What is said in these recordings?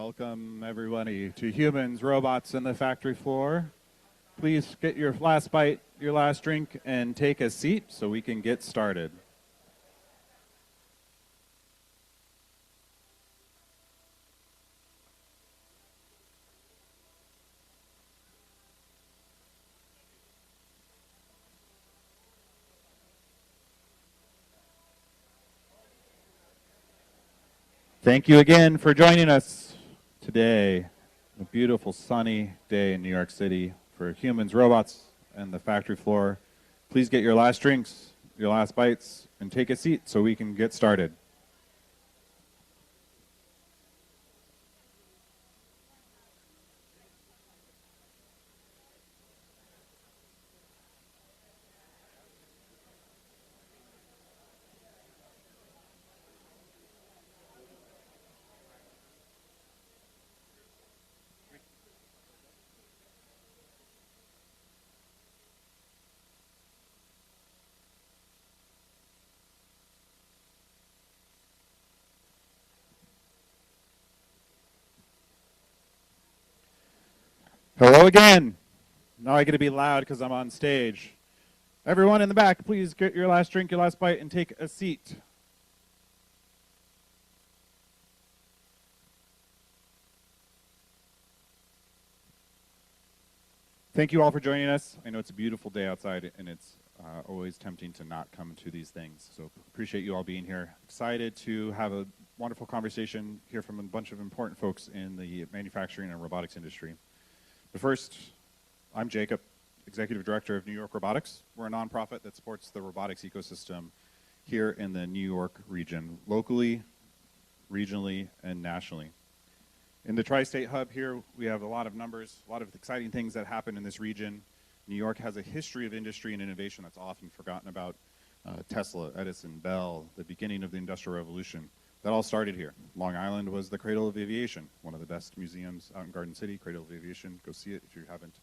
Welcome everybody to Humans, Robots, and the Factory Floor. Please get your last bite, your last drink, and take a seat so we can get started. Thank you again for joining us today. A beautiful sunny day in New York City for Humans, Robots, and the Factory Floor. Please get your last drinks, your last bites, and take a seat so we can get started. Hello again. Now I get to be loud because I'm on stage. Everyone in the back, please get your last drink, your last bite, and take a seat. Thank you all for joining us. I know it's a beautiful day outside, and it's always tempting to not come to these things. So appreciate you all being here. Excited to have a wonderful conversation, hear from a bunch of important folks in the manufacturing and robotics industry. But first, I'm Jacob, Executive Director of New York Robotics. We're a nonprofit that supports the robotics ecosystem here in the New York region, locally, regionally, and nationally. In the tri-state hub here, we have a lot of numbers, a lot of exciting things that happen in this region. New York has a history of industry and innovation that's often forgotten about. Tesla, Edison, Bell, the beginning of the Industrial Revolution. That all started here. Long Island was the cradle of aviation, one of the best museums out in Garden City, Cradle of Aviation. Go see it if you haven't.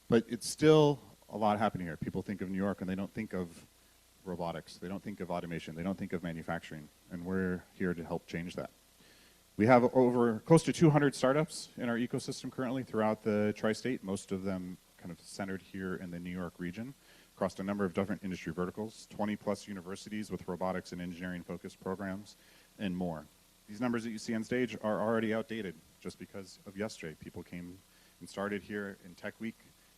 But it's still a lot happening here. People think of New York and they don't think of robotics. They don't think of automation. They don't think of manufacturing. And we're here to help change that. We have over close to 200 startups in our ecosystem currently throughout the tri-state, most of them kind of centered here in the New York region, across a number of different industry verticals, 20 plus universities with robotics and engineering focused programs, and more. These numbers that you see on stage are already outdated just because of yesterday. People came and started here in TechWeek,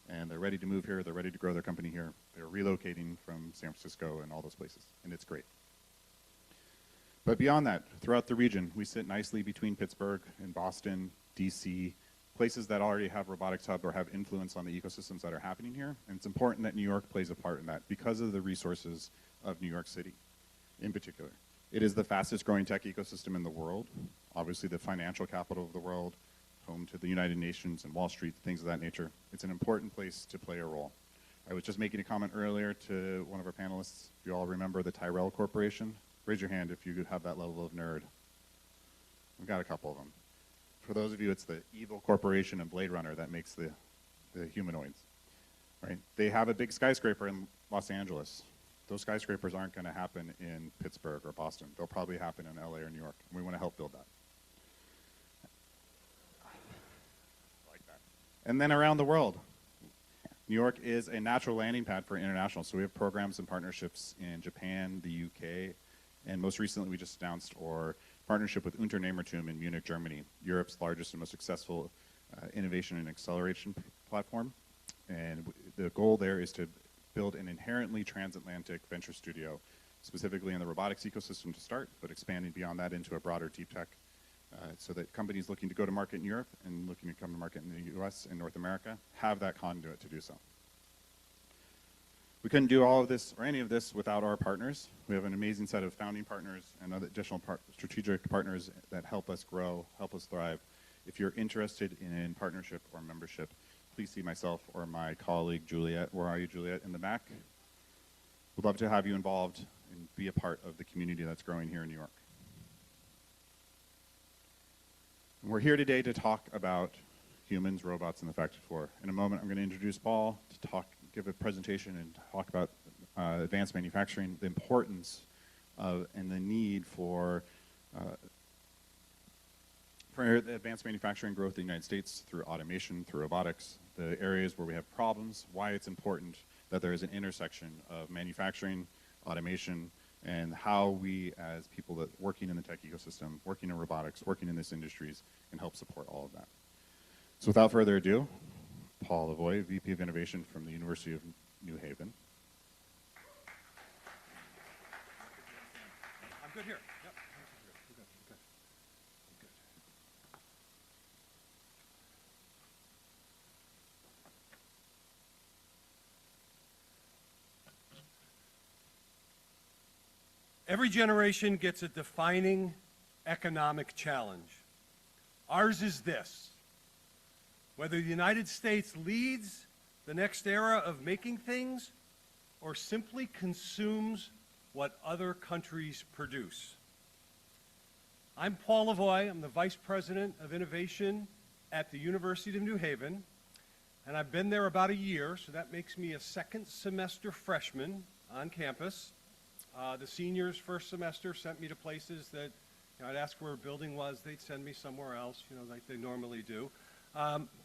and they're ready to move here, they're ready to grow their company here. They're relocating from San Francisco and all those places, and it's great. But beyond that, throughout the region, we sit nicely between Pittsburgh and Boston, DC, places that already have robotics hub or have influence on the ecosystems that are happening here. And it's important that New York plays a part in that because of the resources of New York City in particular. It is the fastest growing tech ecosystem in the world, obviously the financial capital of the world, home to the United Nations and Wall Street, things of that nature. It's an important place to play a role. I was just making a comment earlier to one of our panelists. If you all remember the Tyrell Corporation, raise your hand if you have that level of nerd. We've got a couple of them. For those of you, it's the evil corporation and Blade Runner that makes the humanoids, right? They have a big skyscraper in Los Angeles. Those skyscrapers aren't going to happen in Pittsburgh or Boston. They'll probably happen in LA or New York, and we want to help build that. Like that. And then around the world, New York is a natural landing pad for international, so we have programs and partnerships in Japan, the UK, and most recently we just announced our partnership with Unternehmertum in Munich, Germany, Europe's largest and most successful innovation and acceleration platform. And the goal there is to build an inherently transatlantic venture studio, specifically in the robotics ecosystem to start, but expanding beyond that into a broader deep tech, so that companies looking to go to market in Europe and looking to come to market in the US and North America have that conduit to do so. We couldn't do all of this or any of this without our partners. We have an amazing set of founding partners and other additional strategic partners that help us grow, help us thrive. If you're interested in partnership or membership, please see myself or my colleague Juliet. Where are you, Juliet? In the back. We'd love to have you involved and be a part of the community that's growing here in New York. And we're here today to talk about humans, robots, and the factory floor. In a moment, I'm going to introduce Paul to give a presentation and talk about advanced manufacturing, the importance of and the need for For the advanced manufacturing growth in the United States through automation, through robotics, the areas where we have problems, why it's important that there is an intersection of manufacturing, automation, and how we as people that working in the tech ecosystem, working in robotics, working in these industries can help support all of that. So without further ado, Paul Lavoie, VP of Innovation from the University of New Haven. I'm good here. Yep. Good. Every generation gets a defining economic challenge. Ours is this: whether the United States leads the next era of making things or simply consumes what other countries produce. I'm Paul Lavoie. I'm the Vice President of Innovation at the University of New Haven, and I've been there about a year, so that makes me a second semester freshman on campus. The seniors first semester sent me to places that I'd ask where a building was, they'd send me somewhere else, like they normally do.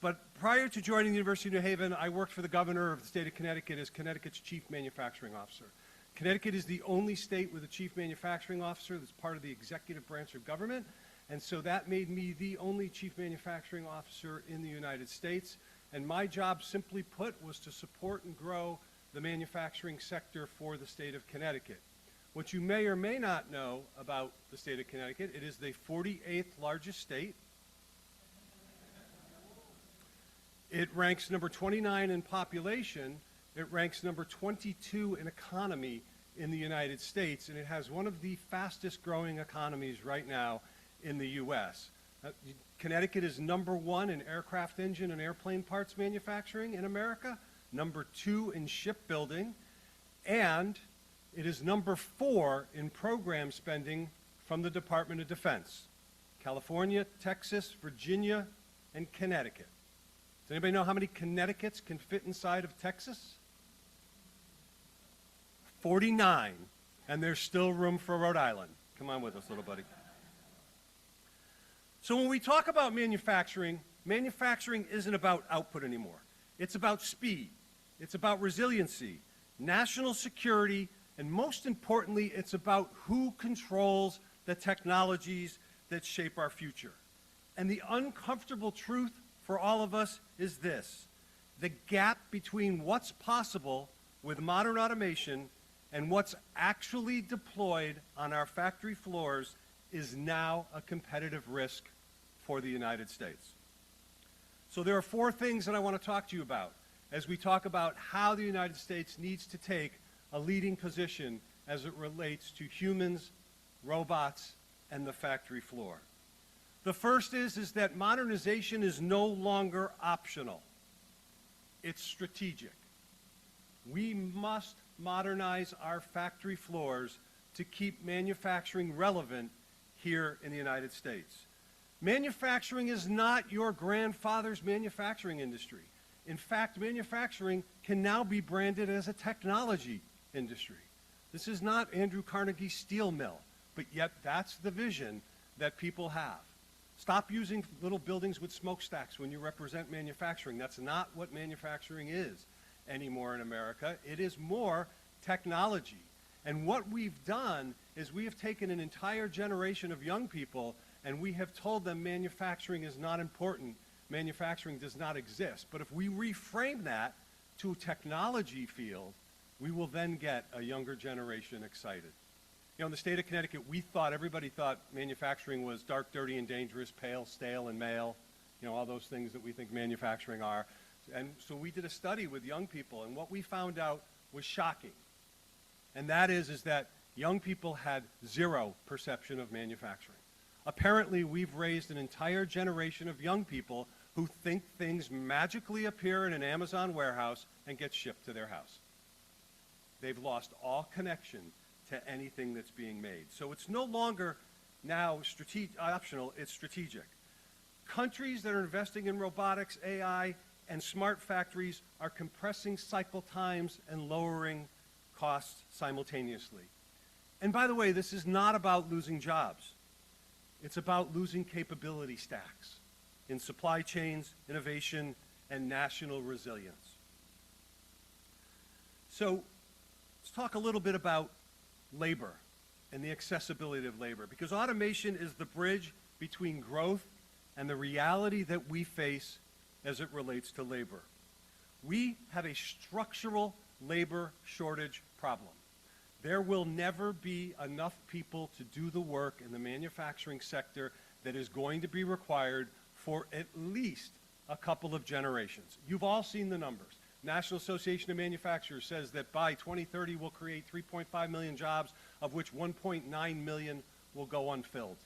But prior to joining the University of New Haven, I worked for the governor of the state of Connecticut as Connecticut's chief manufacturing officer. Connecticut is the only state with a chief manufacturing officer that's part of the executive branch of government, and so that made me the only chief manufacturing officer in the United States. And my job, simply put, was to support and grow the manufacturing sector for the state of Connecticut. What you may or may not know about the state of Connecticut, it is the 48th largest state. It ranks number 29 in population. It ranks number 22 in economy in the United States, and it has one of the fastest growing economies right now in the U.S. Connecticut is number 1 in aircraft engine and airplane parts manufacturing in America, number 2 in shipbuilding, and it is number 4 in program spending from the Department of Defense. California, Texas, Virginia, and Connecticut. Does anybody know how many Connecticut's can fit inside of Texas? 49, and there's still room for Rhode Island. Come on with us, little buddy. So when we talk about manufacturing, manufacturing isn't about output anymore. It's about speed. It's about resiliency, national security, and most importantly, it's about who controls the technologies that shape our future. And the uncomfortable truth for all of us is this: the gap between what's possible with modern automation and what's actually deployed on our factory floors is now a competitive risk for the United States. So there are 4 things that I want to talk to you about as we talk about how the United States needs to take a leading position as it relates to humans, robots, and the factory floor. The first is that modernization is no longer optional. It's strategic. We must modernize our factory floors to keep manufacturing relevant here in the United States. Manufacturing is not your grandfather's manufacturing industry. In fact, manufacturing can now be branded as a technology industry. This is not Andrew Carnegie's steel mill, but yet that's the vision that people have. Stop using little buildings with smokestacks when you represent manufacturing. That's not what manufacturing is anymore in America. It is more technology. And what we've done is we have taken an entire generation of young people and we have told them manufacturing is not important, manufacturing does not exist. But if we reframe that to a technology field, we will then get a younger generation excited. In the state of Connecticut, everybody thought manufacturing was dark, dirty, and dangerous, pale, stale, and male, all those things that we think manufacturing are. And so we did a study with young people, and what we found out was shocking. And that is that young people had 0 perception of manufacturing. Apparently, we've raised an entire generation of young people who think things magically appear in an Amazon warehouse and get shipped to their house. They've lost all connection to anything that's being made. So it's no longer now optional, it's strategic. Countries that are investing in robotics, AI, and smart factories are compressing cycle times and lowering costs simultaneously. And by the way, this is not about losing jobs. It's about losing capability stacks in supply chains, innovation, and national resilience. So let's talk a little bit about labor and the accessibility of labor, because automation is the bridge between growth and the reality that we face as it relates to labor. We have a structural labor shortage problem. There will never be enough people to do the work in the manufacturing sector that is going to be required for at least a couple of generations. You've all seen the numbers. National Association of Manufacturers says that by 2030 we'll create 3.5 million jobs, of which 1.9 million will go unfilled.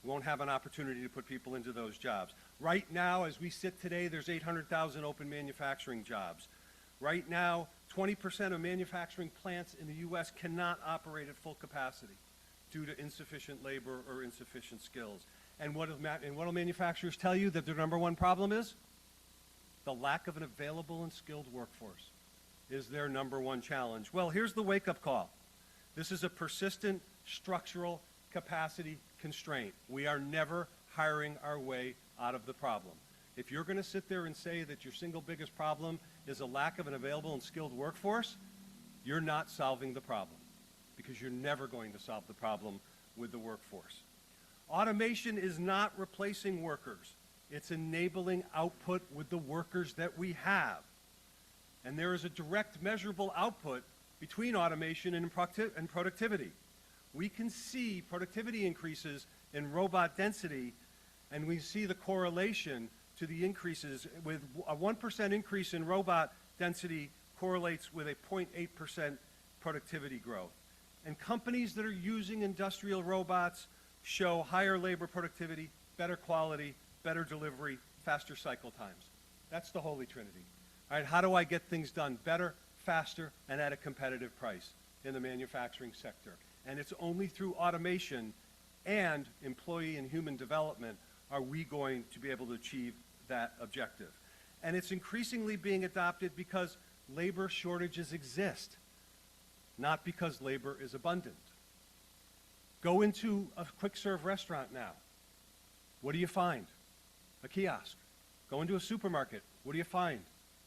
We won't have an opportunity to put people into those jobs. Right now, as we sit today, there's 800,000 open manufacturing jobs. Right now, 20% of manufacturing plants in the U.S. cannot operate at full capacity due to insufficient labor or insufficient skills. And what do manufacturers tell you that their number one problem is? The lack of an available and skilled workforce is their number one challenge. Well, here's the wake-up call. This is a persistent structural capacity constraint. We are never hiring our way out of the problem. If you're going to sit there and say that your single biggest problem is a lack of an available and skilled workforce, you're not solving the problem, because you're never going to solve the problem with the workforce. Automation is not replacing workers. It's enabling output with the workers that we have. And there is a direct measurable output between automation and productivity. We can see productivity increases in robot density, and we see the correlation to the increases with a 1% increase in robot density correlates with a 0.8% productivity growth. And companies that are using industrial robots show higher labor productivity, better quality, better delivery, faster cycle times. That's the holy trinity. All right, how do I get things done better, faster, and at a competitive price in the manufacturing sector? And it's only through automation and employee and human development are we going to be able to achieve that objective. And it's increasingly being adopted because labor shortages exist, not because labor is abundant. Go into a quick-serve restaurant now. What do you find? A kiosk. Go into a supermarket. What do you find?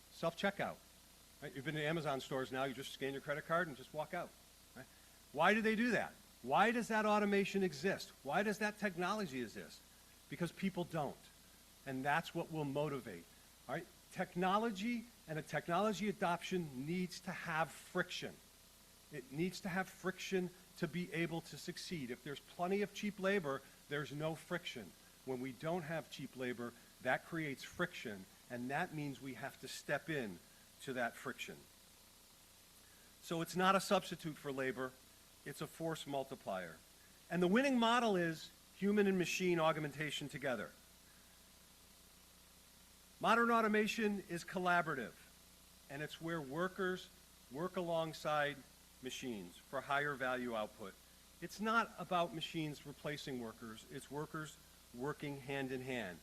Self-checkout. Right? You've been to Amazon stores now. You just scan your credit card and just walk out. Right? Why do they do that? Why does that automation exist? Why does that technology exist? Because people don't. And that's what will motivate. All right? Technology and a technology adoption needs to have friction. It needs to have friction to be able to succeed. If there's plenty of cheap labor, there's no friction. When we don't have cheap labor, that creates friction, and that means we have to step in to that friction. So it's not a substitute for labor, it's a force multiplier. And the winning model is human and machine augmentation together. Modern automation is collaborative, and it's where workers work alongside machines for higher value output. It's not about machines replacing workers, it's workers working hand in hand.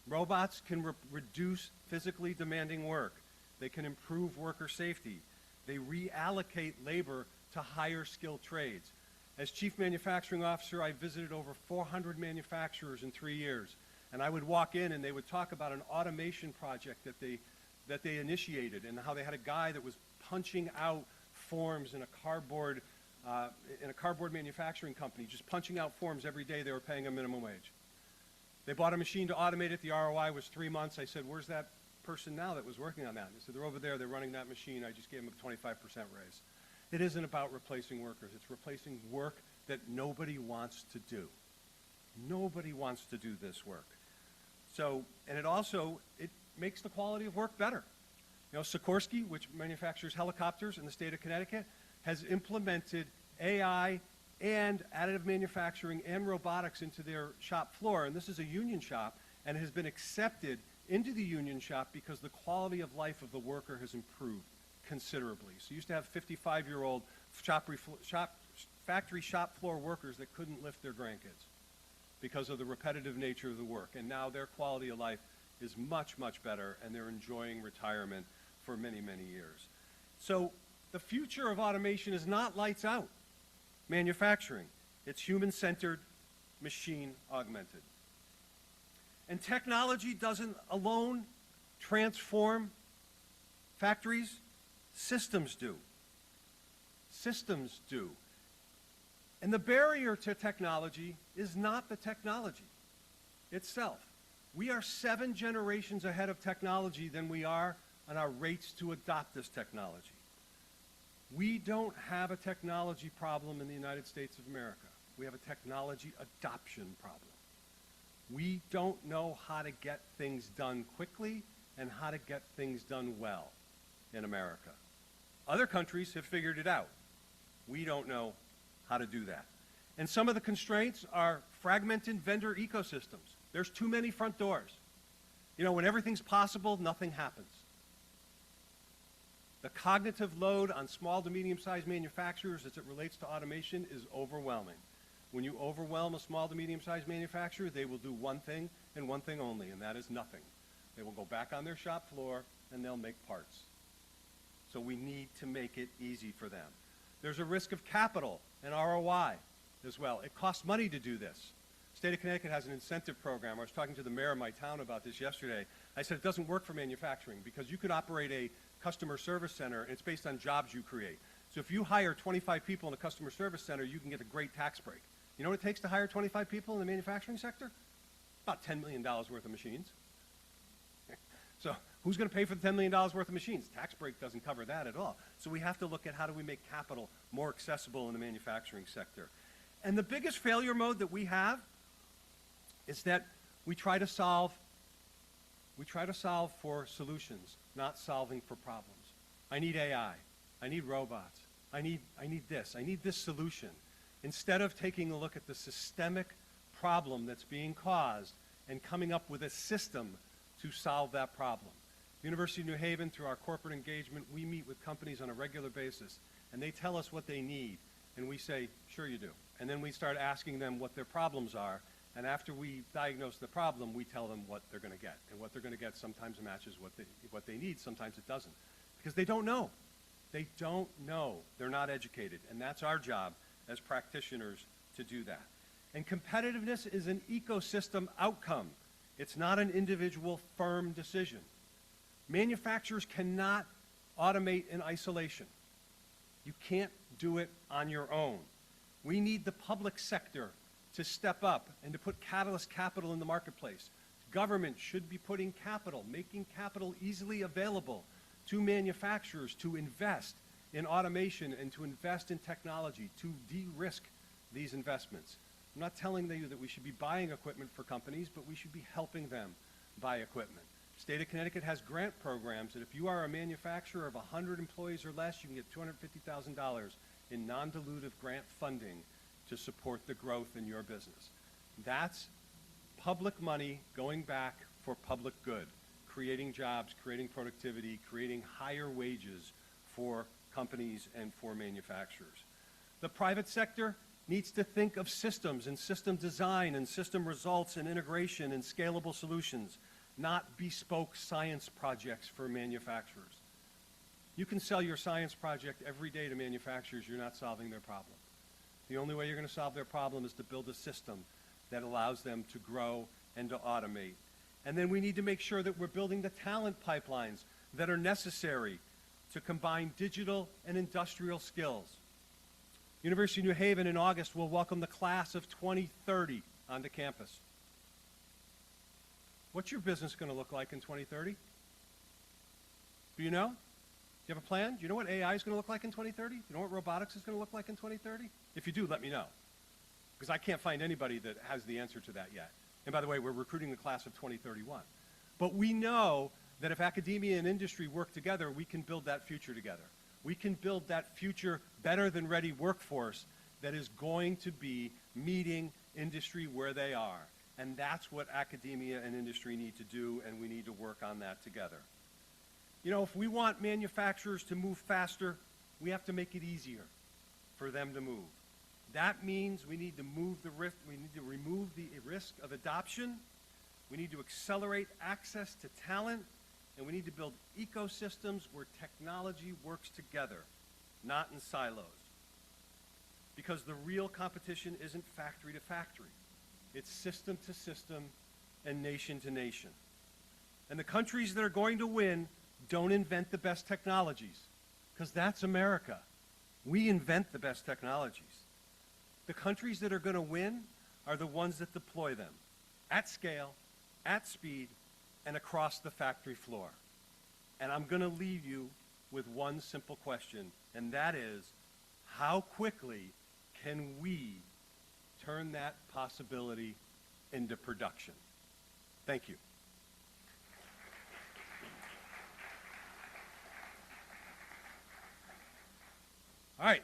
Robots can reduce physically demanding work. They can improve worker safety. They reallocate labor to higher skilled trades. As Chief Manufacturing Officer, I visited over 400 manufacturers in 3 years. And I would walk in and they would talk about an automation project that they initiated, and how they had a guy that was punching out forms in a cardboard manufacturing company, just punching out forms every day. They were paying a minimum wage. They bought a machine to automate it. The ROI was 3 months. I said, where's that person now that was working on that? And they said, they're over there. They're running that machine. I just gave them a 25% raise. It isn't about replacing workers. It's replacing work that nobody wants to do. Nobody wants to do this work. So, and it makes the quality of work better. You know, Sikorsky, which manufactures helicopters in the state of Connecticut, has implemented AI and additive manufacturing and robotics into their shop floor. And this is a union shop, and it has been accepted into the union shop because the quality of life of the worker has improved considerably. So you used to have 55-year-old factory shop floor workers that couldn't lift their grandkids because of the repetitive nature of the work. And now their quality of life is much, much better, and they're enjoying retirement for many, many years. So the future of automation is not lights out manufacturing. It's human-centered, machine augmented. And technology doesn't alone transform factories, systems do. Systems do. And the barrier to technology is not the technology itself. We are 7 generations ahead of technology than we are on our rates to adopt this technology. We don't have a technology problem in the United States of America. We have a technology adoption problem. We don't know how to get things done quickly and how to get things done well in America. Other countries have figured it out. We don't know how to do that. And some of the constraints are fragmented vendor ecosystems. There's too many front doors. You know, when everything's possible, nothing happens. The cognitive load on small to medium-sized manufacturers as it relates to automation is overwhelming. When you overwhelm a small to medium-sized manufacturer, they will do one thing and one thing only, and that is nothing. They will go back on their shop floor and they'll make parts. So we need to make it easy for them. There's a risk of capital and ROI as well. It costs money to do this. State of Connecticut has an incentive program. I was talking to the mayor of my town about this yesterday. I said it doesn't work for manufacturing because you could operate a customer service center and it's based on jobs you create. So if you hire 25 people in a customer service center, you can get a great tax break. You know what it takes to hire 25 people in the manufacturing sector? About $10 million worth of machines. So who's going to pay for the $10 million worth of machines? Tax break doesn't cover that at all. So we have to look at how do we make capital more accessible in the manufacturing sector. And the biggest failure mode that we have is that we try to solve for solutions, not solving for problems. I need AI. I need robots. I need this. I need this solution. Instead of taking a look at the systemic problem that's being caused and coming up with a system to solve that problem. University of New Haven, through our corporate engagement, we meet with companies on a regular basis, and they tell us what they need, and we say, sure you do. And then we start asking them what their problems are, and after we diagnose the problem, we tell them what they're going to get. And what they're going to get sometimes matches what they need, sometimes it doesn't. Because they don't know. They don't know. They're not educated, and that's our job as practitioners to do that. And competitiveness is an ecosystem outcome. It's not an individual firm decision. Manufacturers cannot automate in isolation. You can't do it on your own. We need the public sector to step up and to put catalyst capital in the marketplace. Government should be putting capital, making capital easily available to manufacturers to invest in automation and to invest in technology, to de-risk these investments. I'm not telling you that we should be buying equipment for companies, but we should be helping them buy equipment. State of Connecticut has grant programs that if you are a manufacturer of 100 employees or less, you can get $250,000 in non-dilutive grant funding to support the growth in your business. That's public money going back for public good, creating jobs, creating productivity, creating higher wages for companies and for manufacturers. The private sector needs to think of systems and system design and system results and integration and scalable solutions, not bespoke science projects for manufacturers. You can sell your science project every day to manufacturers, you're not solving their problem. The only way you're going to solve their problem is to build a system that allows them to grow and to automate. And then we need to make sure that we're building the talent pipelines that are necessary to combine digital and industrial skills. University of New Haven in August will welcome the class of 2030 onto campus. What's your business going to look like in 2030? Do you know? Do you have a plan? Do you know what AI is going to look like in 2030? Do you know what robotics is going to look like in 2030? If you do, let me know. Because I can't find anybody that has the answer to that yet. And by the way, we're recruiting the class of 2031. But we know that if academia and industry work together, we can build that future together. We can build that future better than ready workforce that is going to be meeting industry where they are. And that's what academia and industry need to do, and we need to work on that together. You know, if we want manufacturers to move faster, we have to make it easier for them to move. That means we need to move the risk, we need to remove the risk of adoption, we need to accelerate access to talent, and we need to build ecosystems where technology works together, not in silos. Because the real competition isn't factory to factory. It's system to system and nation to nation. And the countries that are going to win don't invent the best technologies, because that's America. We invent the best technologies. The countries that are going to win are the ones that deploy them at scale, at speed, and across the factory floor. And I'm going to leave you with one simple question, and that is, how quickly can we turn that possibility into production? Thank you. All right.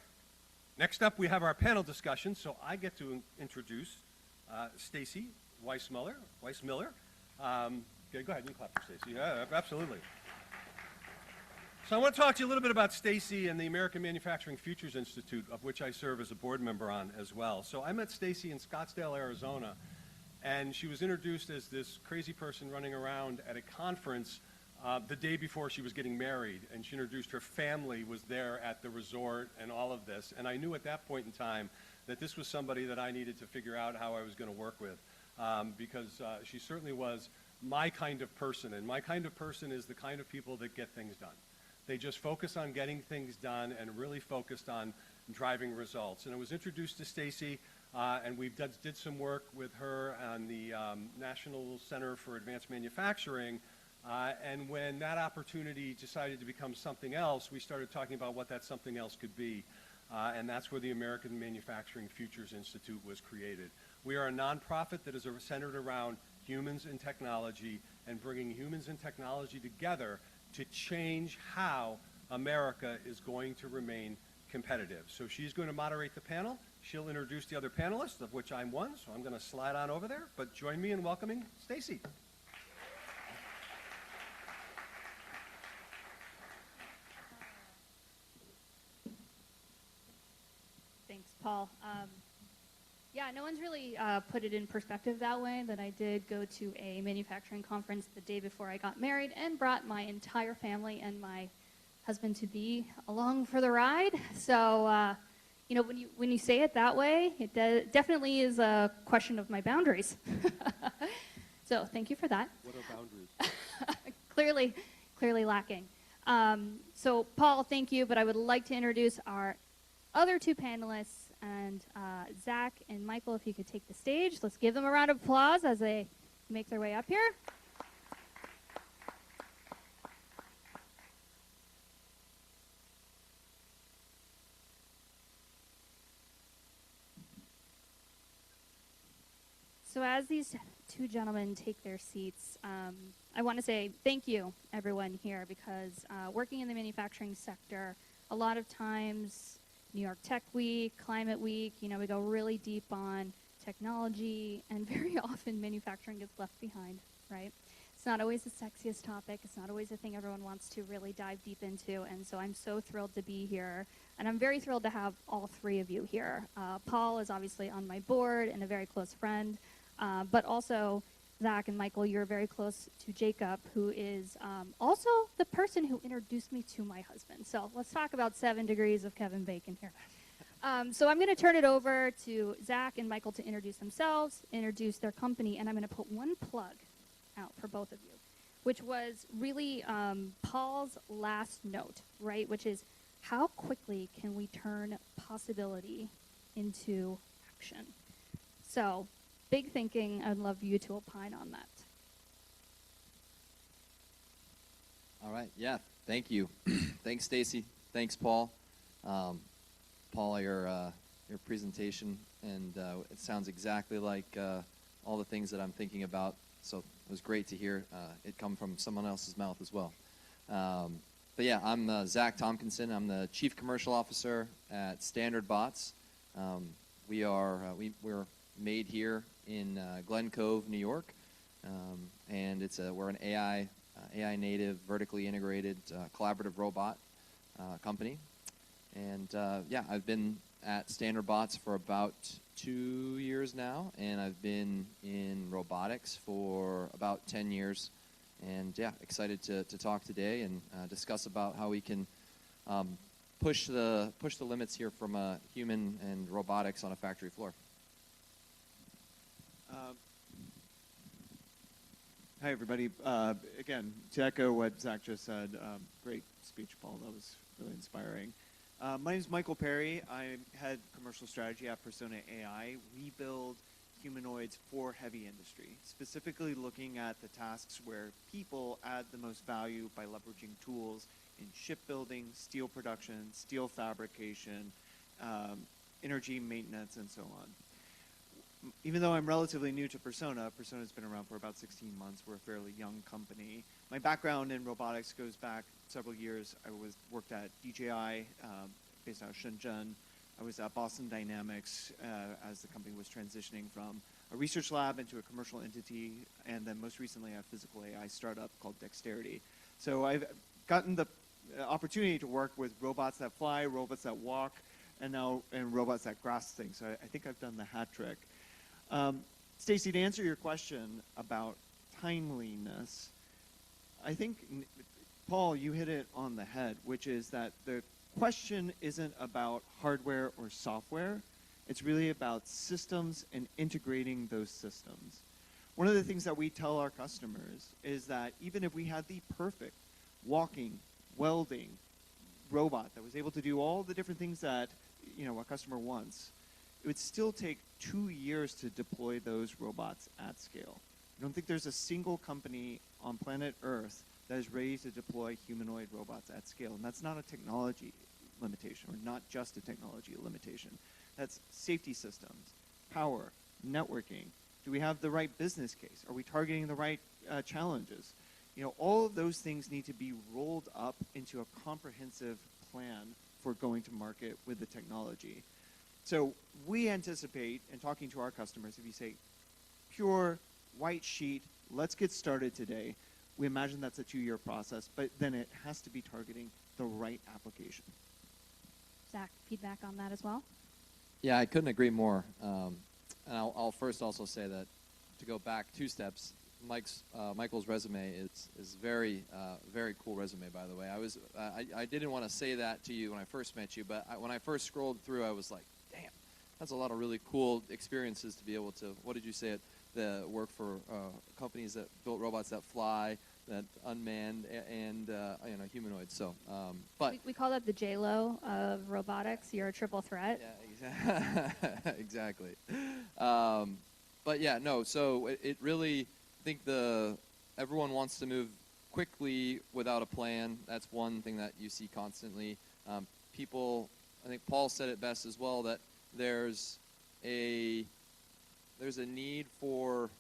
Next up, we have our panel discussion. So I get to introduce Stacy Weissmiller. Okay, go ahead. You can clap for Stacy. Yeah, absolutely. So I want to talk to you a little bit about Stacy and the American Manufacturing Futures Institute, of which I serve as a board member on as well. So I met Stacy in Scottsdale, Arizona, and she was introduced as this crazy person running around at a conference the day before she was getting married, and she introduced her family was there at the resort and all of this. And I knew at that point in time that this was somebody that I needed to figure out how I was going to work with, because she certainly was my kind of person. And my kind of person is the kind of people that get things done. They just focus on getting things done and really focused on driving results. And I was introduced to Stacy, and we did some work with her on the National Center for Advanced Manufacturing. And when that opportunity decided to become something else, we started talking about what that something else could be. And that's where the American Manufacturing Futures Institute was created. We are a nonprofit that is centered around humans and technology, and bringing humans and technology together to change how America is going to remain competitive. So she's going to moderate the panel. She'll introduce the other panelists, of which I'm one, so I'm going to slide on over there. But join me in welcoming Stacy. Thanks, Paul. Yeah, no one's really put it in perspective that way, that I did go to a manufacturing conference the day before I got married and brought my entire family and my husband-to-be along for the ride. So, you know, when you say it that way, it definitely is a question of my boundaries. So thank you for that. What are boundaries? Clearly lacking. So, Paul, thank you, but I would like to introduce our other two panelists, and Zach and Michael, if you could take the stage. Let's give them a round of applause as they make their way up here. So as these two gentlemen take their seats, I want to say thank you, everyone here, because working in the manufacturing sector, a lot of times, New York Tech Week, Climate Week, you know, we go really deep on technology, and very often manufacturing gets left behind, right? It's not always the sexiest topic. It's not always the thing everyone wants to really dive deep into, and so I'm so thrilled to be here. And I'm very thrilled to have all three of you here. Paul is obviously on my board and a very close friend, but also Zach and Michael, you're very close to Jacob, who is also the person who introduced me to my husband. So let's talk about 7 degrees of Kevin Bacon here. So I'm going to turn it over to Zach and Michael to introduce themselves, introduce their company, and I'm going to put one plug out for both of you, which was really Paul's last note, right, which is how quickly can we turn possibility into action? So big thinking. I'd love you to opine on that. All right. Yeah. Thank you. Thanks, Stacy. Thanks, Paul. Paul, your presentation, and it sounds exactly like all the things that I'm thinking about. So it was great to hear it come from someone else's mouth as well. But yeah, I'm Zach Tompkinson. I'm the Chief Commercial Officer at Standard Bots. We're made here in Glen Cove, New York, and we're an AI native, vertically integrated, collaborative robot company. And yeah, I've been at Standard Bots for about 2 years now, and I've been in robotics for about 10 years. And yeah, excited to talk today and discuss about how we can push the limits here from human and robotics on a factory floor. Hi, everybody. Again, to echo what Zach just said, great speech, Paul. That was really inspiring. My name is Michael Perry. I head commercial strategy at Persona AI. We build humanoids for heavy industry, specifically looking at the tasks where people add the most value by leveraging tools in shipbuilding, steel production, steel fabrication, energy maintenance, and so on. Even though I'm relatively new to Persona's been around for about 16 months. We're a fairly young company. My background in robotics goes back several years. I worked at DJI, based out of Shenzhen. I was at Boston Dynamics as the company was transitioning from a research lab into a commercial entity, and then most recently a physical AI startup called Dexterity. So I've gotten the opportunity to work with robots that fly, robots that walk, and robots that grasp things. So I think I've done the hat trick. Stacy, to answer your question about timeliness, I think, Paul, you hit it on the head, which is that the question isn't about hardware or software. It's really about systems and integrating those systems. One of the things that we tell our customers is that even if we had the perfect walking, welding robot that was able to do all the different things that a customer wants, it would still take 2 years to deploy those robots at scale. I don't think there's a single company on planet Earth that is ready to deploy humanoid robots at scale. And that's not a technology limitation, or not just a technology limitation. That's safety systems, power, networking. Do we have the right business case? Are we targeting the right challenges? All of those things need to be rolled up into a comprehensive plan for going to market with the technology. So we anticipate, in talking to our customers, if you say, pure white sheet, let's get started today, we imagine that's a 2-year process, but then it has to be targeting the right application. Zach, feedback on that as well? Yeah, I couldn't agree more. And I'll first also say that, to go back 2 steps, Michael's resume is very cool resume, by the way. I didn't want to say that to you when I first met you, but when I first scrolled through, I was like, damn, that's a lot of really cool experiences to be able to, what did you say, the work for companies that built robots that fly, that unmanned, and humanoids. So, but we call that the J-Lo of robotics. You're a triple threat. Yeah, exactly. But yeah, no. So it really, I think everyone wants to move quickly without a plan. That's one thing that you see constantly. People, I think Paul said it best as well, that there's a need for,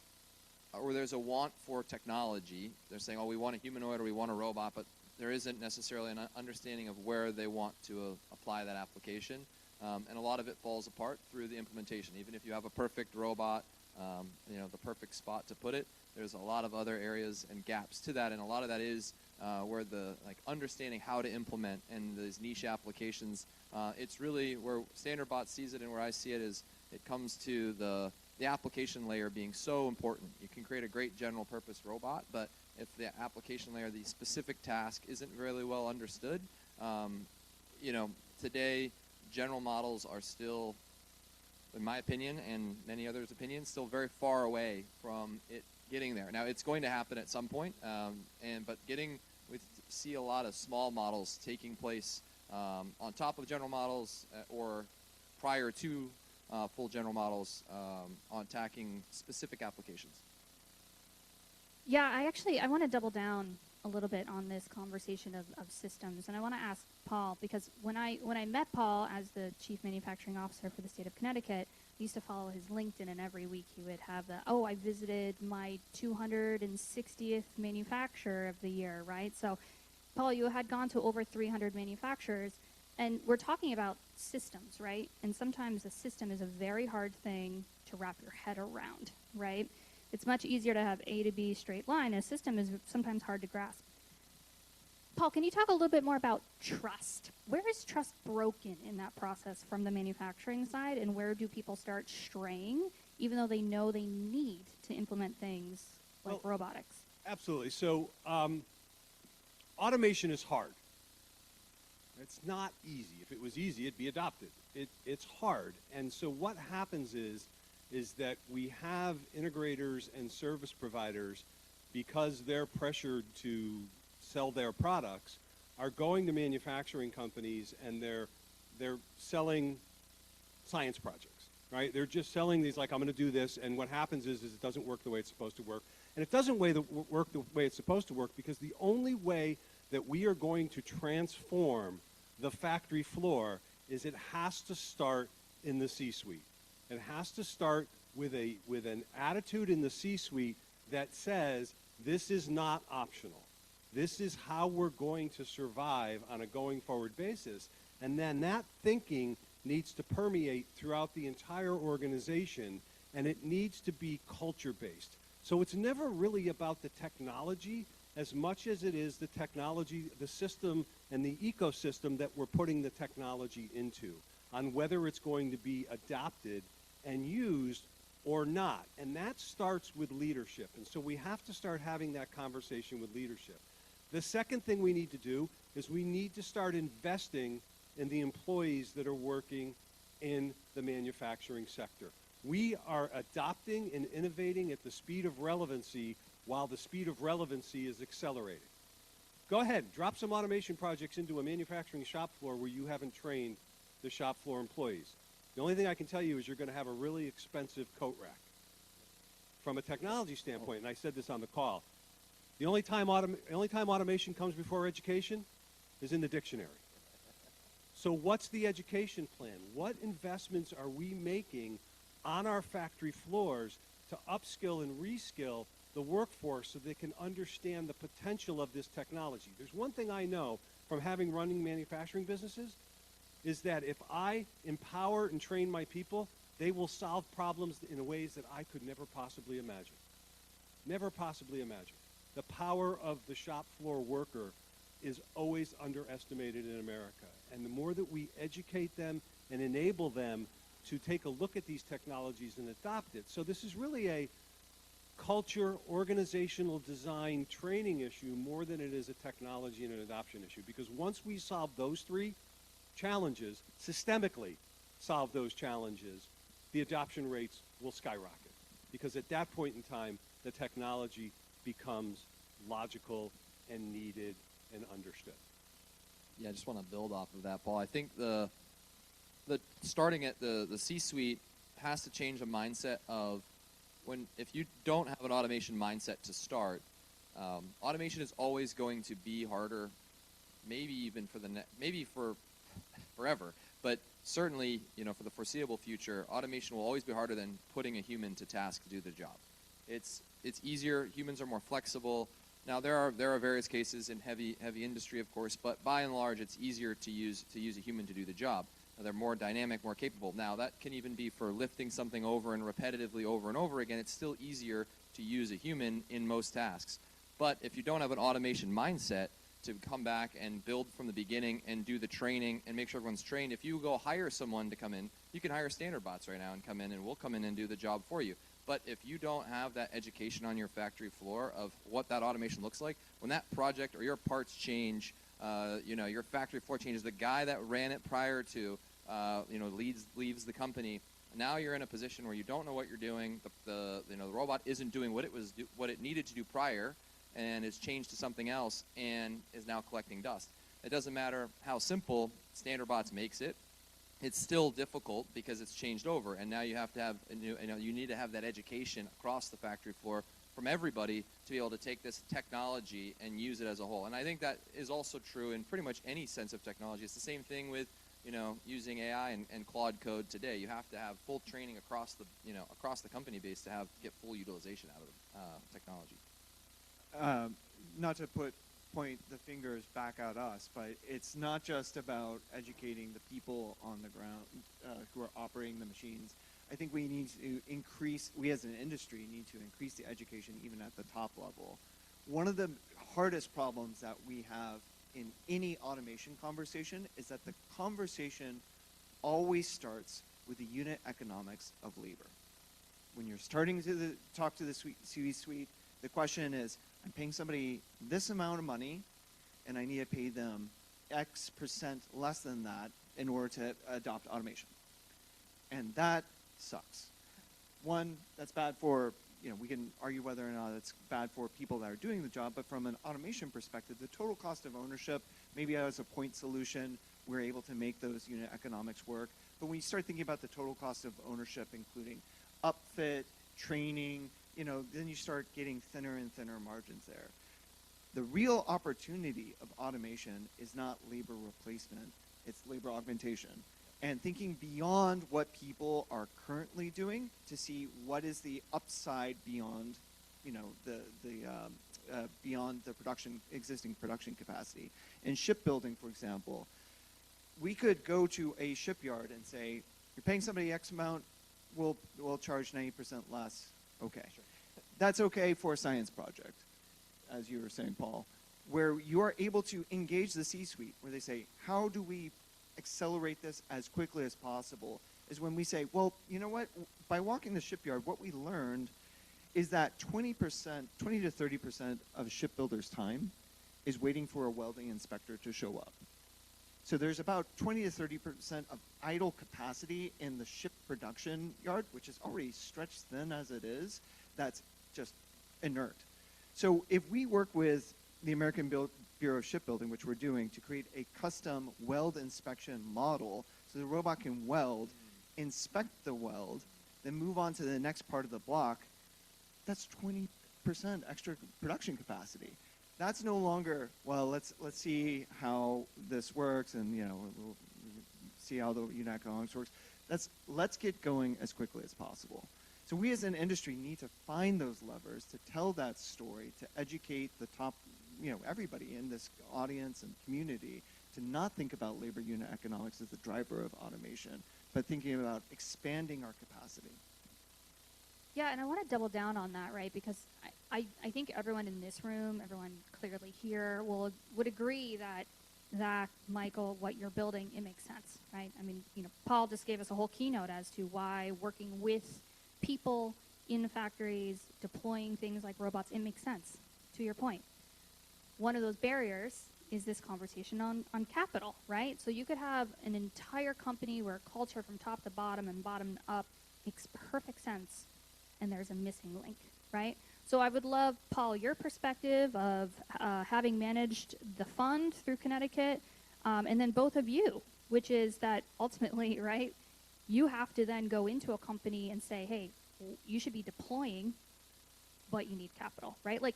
or there's a want for technology. They're saying, oh, we want a humanoid or we want a robot, but there isn't necessarily an understanding of where they want to apply that application. And a lot of it falls apart through the implementation. Even if you have a perfect robot, the perfect spot to put it, there's a lot of other areas and gaps to that, and a lot of that is where the understanding how to implement and these niche applications. It's really where StandardBot sees it, and where I see it is it comes to the application layer being so important. You can create a great general purpose robot, but if the application layer, the specific task, isn't really well understood, today general models are still, in my opinion and many others' opinions, still very far away from it getting there. Now, it's going to happen at some point, but we see a lot of small models taking place on top of general models or prior to full general models on attacking specific applications. Yeah, I want to double down a little bit on this conversation of systems, and I want to ask Paul, because when I met Paul as the Chief Manufacturing Officer for the state of Connecticut, I used to follow his LinkedIn, and every week he would have I visited my 260th manufacturer of the year, right? So, Paul, you had gone to over 300 manufacturers, and we're talking about systems, right? And sometimes a system is a very hard thing to wrap your head around, right? It's much easier to have A to B straight line. A system is sometimes hard to grasp. Paul, can you talk a little bit more about trust? Where is trust broken in that process from the manufacturing side, and where do people start straying, even though they know they need to implement things like robotics? Absolutely. So automation is hard. It's not easy. If it was easy, it'd be adopted. It's hard. And so what happens is is that we have integrators and service providers, because they're pressured to sell their products, are going to manufacturing companies and they're selling science projects, right? They're just selling these like, I'm going to do this, and what happens is it doesn't work the way it's supposed to work. And it doesn't work the way it's supposed to work because the only way that we are going to transform the factory floor is it has to start in the C-suite. It has to start with an attitude in the C-suite that says this is not optional. This is how we're going to survive on a going forward basis. And then that thinking needs to permeate throughout the entire organization, and it needs to be culture-based. So it's never really about the technology as much as it is the technology, the system, and the ecosystem that we're putting the technology into, on whether it's going to be adopted and used or not. And that starts with leadership. And so we have to start having that conversation with leadership. The second thing we need to do is we need to start investing in the employees that are working in the manufacturing sector. We are adopting and innovating at the speed of relevancy while the speed of relevancy is accelerating. Go ahead, drop some automation projects into a manufacturing shop floor where you haven't trained the shop floor employees. The only thing I can tell you is you're going to have a really expensive coat rack. From a technology standpoint, and I said this on the call, the only time automation comes before education is in the dictionary. So what's the education plan? What investments are we making on our factory floors to upskill and reskill the workforce so they can understand the potential of this technology? There's one thing I know from having running manufacturing businesses is that if I empower and train my people, they will solve problems in ways that I could never possibly imagine. Never possibly imagine. The power of the shop floor worker is always underestimated in America. And the more that we educate them and enable them to take a look at these technologies and adopt it. So this is really a culture, organizational design, training issue more than it is a technology and an adoption issue. Because once we solve those three challenges, systemically solve those challenges, the adoption rates will skyrocket. Because at that point in time, the technology becomes logical and needed and understood. Yeah, I just want to build off of that, Paul. I think the starting at the C-suite has to change the mindset of if you don't have an automation mindset to start, automation is always going to be harder, maybe even for forever, but certainly, for the foreseeable future, automation will always be harder than putting a human to task to do the job. It's easier. Humans are more flexible. Now there are various cases in heavy industry, of course, but by and large, it's easier to use a human to do the job. Now, they're more dynamic, more capable. Now that can even be for lifting something over and repetitively over and over again. It's still easier to use a human in most tasks. But if you don't have an automation mindset to come back and build from the beginning and do the training and make sure everyone's trained, if you go hire someone to come in, you can hire standard bots right now and come in, and we'll come in and do the job for you. But if you don't have that education on your factory floor of what that automation looks like, when that project or your parts change, your factory floor changes, the guy that ran it prior to, leaves the company. Now you're in a position where you don't know what you're doing. The robot isn't doing what it needed to do prior, and it's changed to something else and is now collecting dust. It doesn't matter how simple standard bots makes it. It's still difficult because it's changed over, and now you have to have you need to have that education across the factory floor from everybody to be able to take this technology and use it as a whole. And I think that is also true in pretty much any sense of technology. It's the same thing with using AI and Claude Code today. You have to have full training across the company base to get full utilization out of technology. Not to point the fingers back at us, but it's not just about educating the people on the ground who are operating the machines. I think we need to we as an industry need to increase the education even at the top level. One of the hardest problems that we have in any automation conversation is that the conversation always starts with the unit economics of labor. When you're starting to talk to the C-suite, the question is, I'm paying somebody this amount of money, and I need to pay them X% less than that in order to adopt automation. And that sucks. one, that's bad for, we can argue whether or not it's bad for people that are doing the job, but from an automation perspective, the total cost of ownership, maybe as a point solution, we're able to make those unit economics work. But when you start thinking about the total cost of ownership, including upfit, training, then you start getting thinner and thinner margins there. The real opportunity of automation is not labor replacement, it's labor augmentation. And thinking beyond what people are currently doing to see what is the upside beyond, beyond the existing production capacity. In shipbuilding, for example, we could go to a shipyard and say, you're paying somebody X amount, we'll charge 90% less. Okay. Sure. That's okay for a science project, as you were saying, Paul, where you are able to engage the C-suite, where they say, how do we accelerate this as quickly as possible, is when we say, well, you know what, by walking the shipyard, what we learned is that 20 to 30% of shipbuilders' time is waiting for a welding inspector to show up. So there's about 20 to 30% of idle capacity in the ship production yard, which is already stretched thin as it is, that's just inert. So if we work with the American Bureau of Shipbuilding, which we're doing, to create a custom weld inspection model so the robot can weld, inspect the weld, then move on to the next part of the block, that's 20% extra production capacity. That's no longer, well, let's see how this works and we'll see how the unit economics works. Let's get going as quickly as possible. So we as an industry need to find those levers to tell that story, to educate the top, everybody in this audience and community to not think about labor unit economics as the driver of automation, but thinking about expanding our capacity. Yeah, and I want to double down on that, right? Because I think everyone in this room, everyone clearly here, would agree that Zach, Michael, what you're building, it makes sense, right? I mean, Paul just gave us a whole keynote as to why working with people in factories, deploying things like robots, it makes sense, to your point. One of those barriers is this conversation on capital, right? So you could have an entire company where culture from top to bottom and bottom up makes perfect sense, and there's a missing link, right? So I would love, Paul, your perspective of having managed the fund through Connecticut, and then both of you, which is that ultimately, right, you have to then go into a company and say, hey, you should be deploying, but you need capital, right? Like,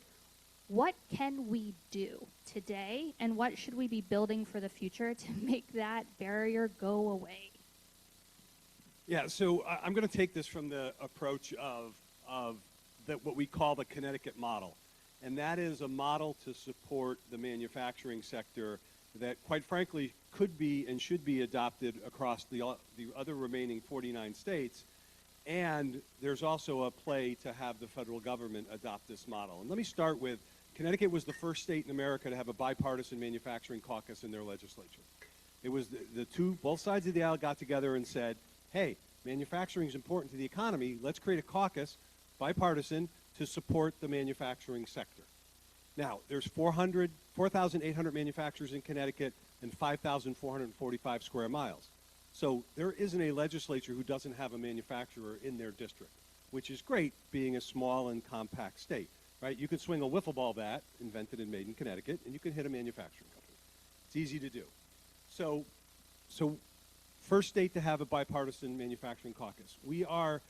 what can we do today, and what should we be building for the future to make that barrier go away? Yeah, so I'm going to take this from the approach of what we call the Connecticut model. And that is a model to support the manufacturing sector that, quite frankly, could be and should be adopted across the other remaining 49 states. And there's also a play to have the federal government adopt this model. And let me start with, Connecticut was the first state in America to have a bipartisan manufacturing caucus in their legislature. It was both sides of the aisle got together and said, hey, manufacturing is important to the economy. Let's create a caucus, bipartisan, to support the manufacturing sector. Now, there's 4,800 manufacturers in Connecticut and 5,445 square miles. So there isn't a legislature who doesn't have a manufacturer in their district, which is great being a small and compact state, right? You can swing a wiffle ball bat, invented and made in Connecticut, and you can hit a manufacturing company. It's easy to do. So first state to have a bipartisan manufacturing caucus. We are,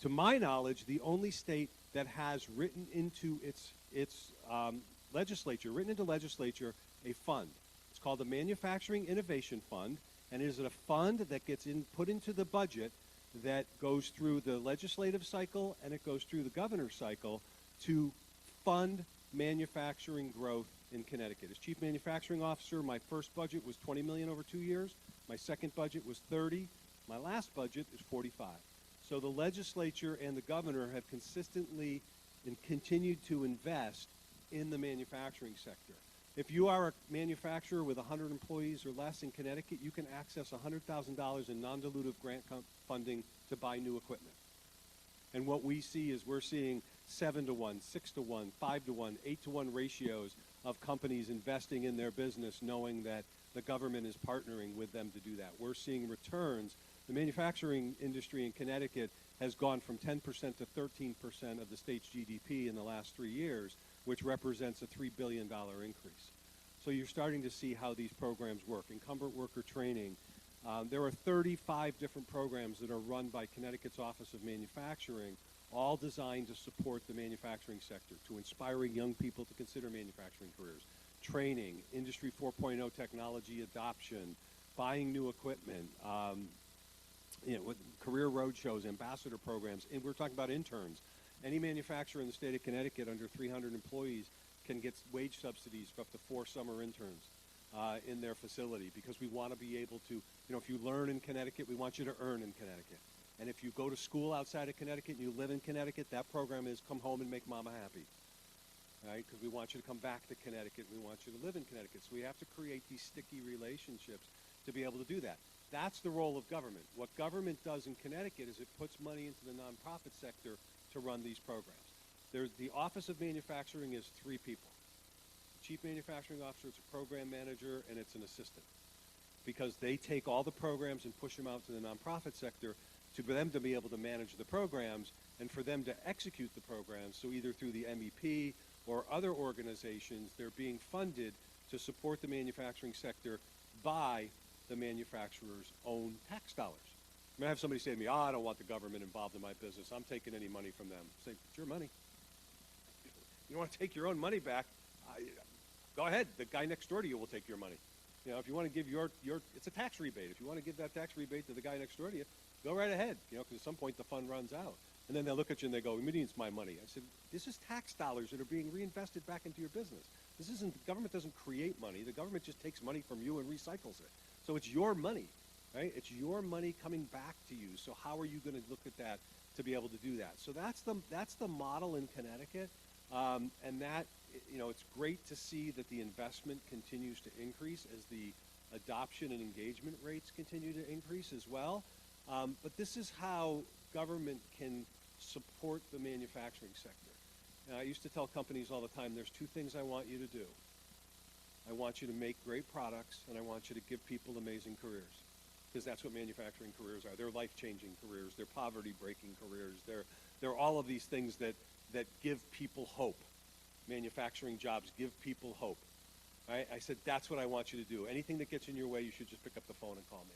to my knowledge, the only state that has written into its legislature, a fund. It's called the Manufacturing Innovation Fund, and it is a fund that gets put into the budget that goes through the legislative cycle and it goes through the governor's cycle to fund manufacturing growth in Connecticut. As chief manufacturing officer, my first budget was $20 million over 2 years. My second budget was 30. My last budget is 45. So the legislature and the governor have consistently and continued to invest in the manufacturing sector. If you are a manufacturer with 100 employees or less in Connecticut, you can access $100,000 in non-dilutive grant funding to buy new equipment. And what we see is we're seeing 7-to-1, 6-to-1, 5-to-1, 8-to-1 ratios of companies investing in their business knowing that the government is partnering with them to do that. We're seeing returns The manufacturing industry in Connecticut has gone from 10% to 13% of the state's GDP in the last 3 years, which represents a $3 billion increase. So you're starting to see how these programs work. Incumbent worker training. There are 35 different programs that are run by Connecticut's Office of Manufacturing, all designed to support the manufacturing sector, to inspiring young people to consider manufacturing careers. Training, Industry 4.0 technology adoption, buying new equipment, with career roadshows, ambassador programs, and we're talking about interns. Any manufacturer in the state of Connecticut under 300 employees can get wage subsidies for up to 4 summer interns in their facility, because we want to be able to, if you learn in Connecticut, we want you to earn in Connecticut. And if you go to school outside of Connecticut and you live in Connecticut, that program is come home and make mama happy. Right? Because we want you to come back to Connecticut. We want you to live in Connecticut. So we have to create these sticky relationships to be able to do that. That's the role of government. What government does in Connecticut is it puts money into the nonprofit sector to run these programs. The Office of Manufacturing is 3 people. The Chief Manufacturing Officer, it's a program manager, and it's an assistant. Because they take all the programs and push them out to the nonprofit sector for them to be able to manage the programs and for them to execute the programs. So either through the MEP or other organizations, they're being funded to support the manufacturing sector by the manufacturer's own tax dollars. I have somebody say to me, I don't want the government involved in my business. I'm taking any money from them. I say, it's your money. You want to take your own money back, go ahead. The guy next door to you will take your money. If you want to give it's a tax rebate. If you want to give that tax rebate to the guy next door to you, go right ahead, because at some point the fund runs out. And then they'll look at you and they go, what do you mean it's my money? I said, this is tax dollars that are being reinvested back into your business. The government doesn't create money. The government just takes money from you and recycles it. So it's your money, right? It's your money coming back to you. So how are you going to look at that to be able to do that? So that's the model in Connecticut. And that, it's great to see that the investment continues to increase as the adoption and engagement rates continue to increase as well. But this is how government can support the manufacturing sector. And I used to tell companies all the time, there's 2 things I want you to do. I want you to make great products, and I want you to give people amazing careers. Because that's what manufacturing careers are. They're life-changing careers. They're poverty-breaking careers. They're all of these things that give people hope. Manufacturing jobs give people hope. Right? I said, that's what I want you to do. Anything that gets in your way, you should just pick up the phone and call me.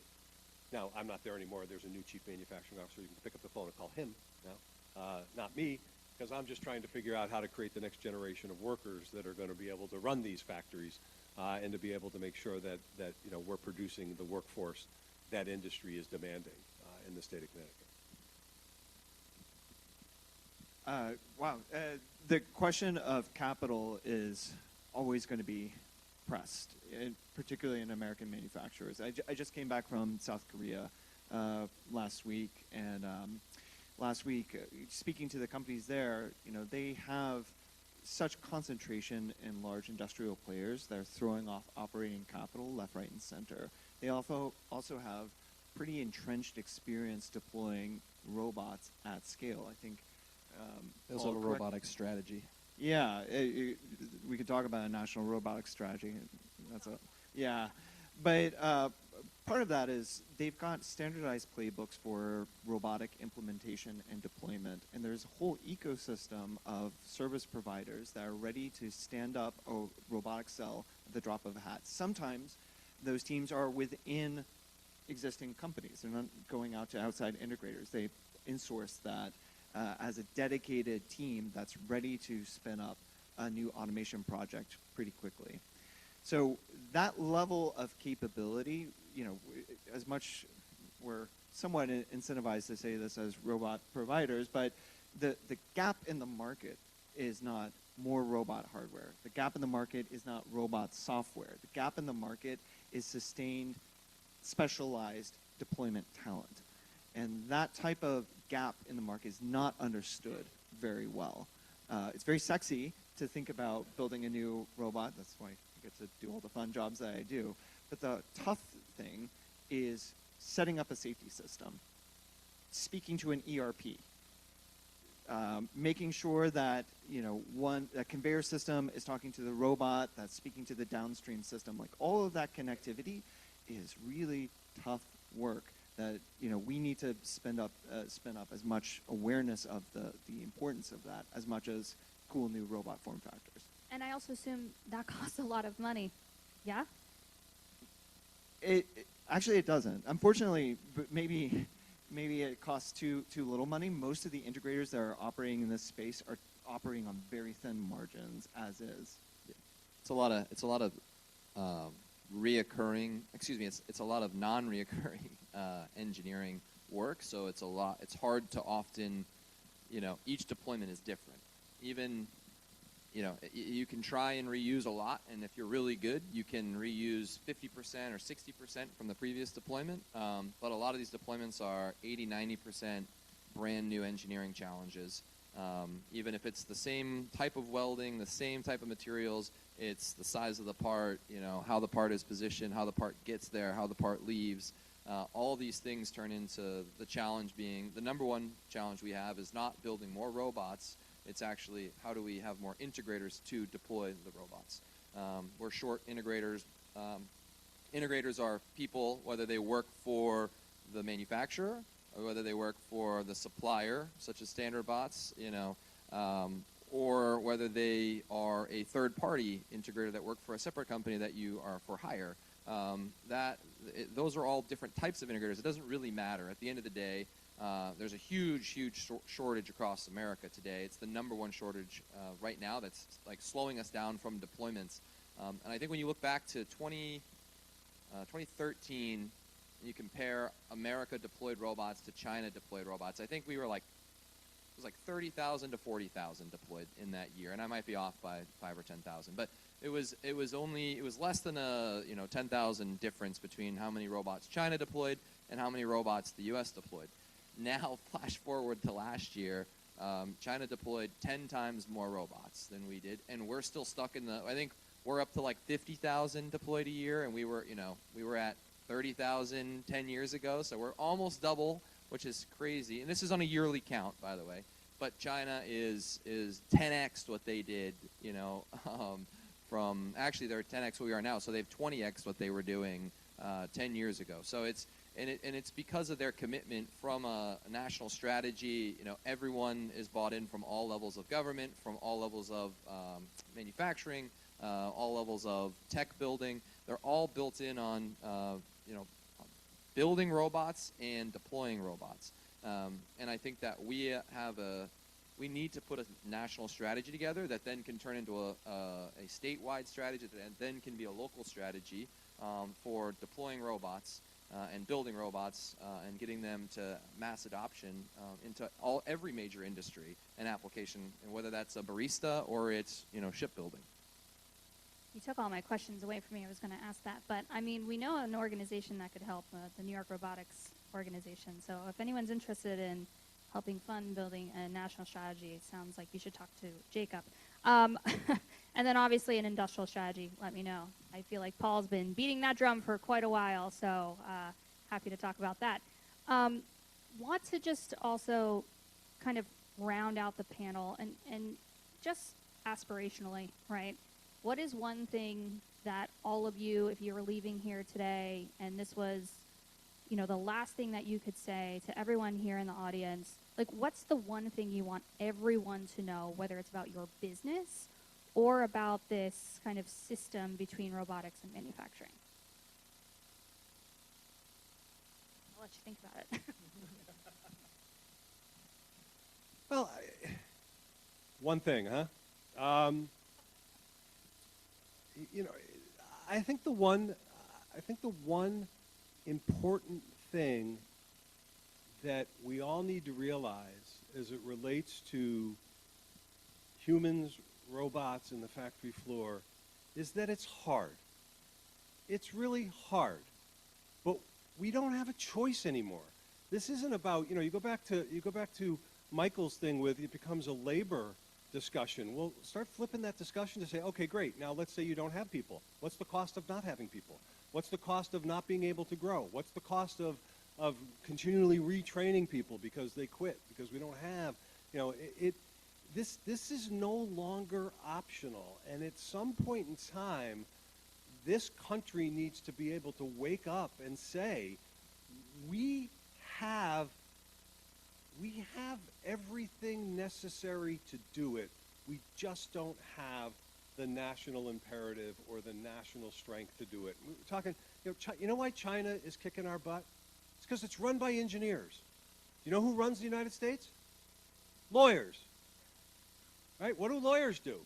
Now, I'm not there anymore. There's a new chief manufacturing officer. You can pick up the phone and call him now, not me, because I'm just trying to figure out how to create the next generation of workers that are going to be able to run these factories and to be able to make sure that we're producing the workforce that industry is demanding in the state of Connecticut. Wow. The question of capital is always going to be pressed, particularly in American manufacturers. I just came back from South Korea last week, and last week, speaking to the companies there, they have such concentration in large industrial players that are throwing off operating capital left, right, and center. They also have pretty entrenched experience deploying robots at scale. I think They also have a robotics strategy. Yeah, we could talk about a national robotics strategy. But part of that is they've got standardized playbooks for robotic implementation and deployment, and there's a whole ecosystem of service providers that are ready to stand up a robotic cell at the drop of a hat. Sometimes those teams are within existing companies. They're not going out to outside integrators. They insource that as a dedicated team that's ready to spin up a new automation project pretty quickly. So that level of capability, as much we're somewhat incentivized to say this as robot providers, but the gap in the market is not more robot hardware. The gap in the market is not robot software. The gap in the market is sustained, specialized deployment talent. And that type of gap in the market is not understood very well. It's very sexy to think about building a new robot. That's why I get to do all the fun jobs that I do. But the tough thing is setting up a safety system, speaking to an ERP, making sure that a conveyor system is talking to the robot that's speaking to the downstream system. Like all of that connectivity is really tough work that we need to spin up as much awareness of the importance of that as much as cool new robot form factors. And I also assume that costs a lot of money. Yeah? Actually it doesn't. Unfortunately, but maybe it costs too little money. Most of the integrators that are operating in this space are operating on very thin margins as is. It's a lot of reoccurring. Excuse me. It's a lot of non-reoccurring engineering work. So it's hard to often. Each deployment is different. Even you can try and reuse a lot, and if you're really good, you can reuse 50% or 60% from the previous deployment. But a lot of these deployments are 80, 90% brand new engineering challenges. Even if it's the same type of welding, the same type of materials, it's the size of the part, how the part is positioned, how the part gets there, how the part leaves. All these things turn into the challenge being, the number one challenge we have is not building more robots. It's actually how do we have more integrators to deploy the robots. We're short integrators. Integrators are people, whether they work for the manufacturer or whether they work for the supplier, such as Standard Bots, or whether they are a third-party integrator that work for a separate company that you are for hire. Those are all different types of integrators. It doesn't really matter. At the end of the day, there's a huge shortage across America today. It's the number one shortage right now that's like slowing us down from deployments. And I think when you look back to 2013, you compare America deployed robots to China deployed robots, I think we were like, it was like 30,000 to 40,000 deployed in that year, and I might be off by 5 or 10,000, but it was less than a 10,000 difference between how many robots China deployed and how many robots the U.S. deployed. Now, flash forward to last year, China deployed 10 times more robots than we did, and we're still stuck in I think we're up to like 50,000 deployed a year, and we were at 30,000 10 years ago, so we're almost double, which is crazy. And this is on a yearly count, by the way. But China is 10x what they did, from actually they're 10x what we are now, so they've 20x what they were doing 10 years ago. So it's because of their commitment from a national strategy. Everyone is bought in from all levels of government, from all levels of manufacturing, all levels of tech building. They're all built in on building robots and deploying robots. And I think that we need to put a national strategy together that then can turn into a statewide strategy that then can be a local strategy for deploying robots and building robots and getting them to mass adoption into every major industry and application, and whether that's a barista or it's shipbuilding. You took all my questions away from me. I was going to ask that. But, I mean, we know an organization that could help, the New York Robotics organization. So if anyone's interested in helping fund building a national strategy, it sounds like you should talk to Jacob. And then, obviously, an industrial strategy, let me know. I feel like Paul's been beating that drum for quite a while, so happy to talk about that. Want to just also kind of round out the panel and just aspirationally, right? What is one thing that all of you, if you were leaving here today, and this was, the last thing that you could say to everyone here in the audience, like what's the one thing you want everyone to know, whether it's about your business or about this kind of system between robotics and manufacturing? I'll let you think about it. Well, one thing, huh? I think the one important thing that we all need to realize as it relates to humans, robots, and the factory floor is that it's hard. It's really hard, but we don't have a choice anymore. This isn't about, you go back to Michael's thing with it becomes a labor discussion. Well, start flipping that discussion to say, okay, great. Now let's say you don't have people. What's the cost of not having people? What's the cost of not being able to grow? What's the cost of continually retraining people because they quit, because we don't have, this is no longer optional. And at some point in time, this country needs to be able to wake up and say, we everything necessary to do it. We just don't have the national imperative or the national strength to do it. We're talking, you know why China is kicking our butt? It's because it's run by engineers. You know who runs the United States? Lawyers. Right? What do lawyers do?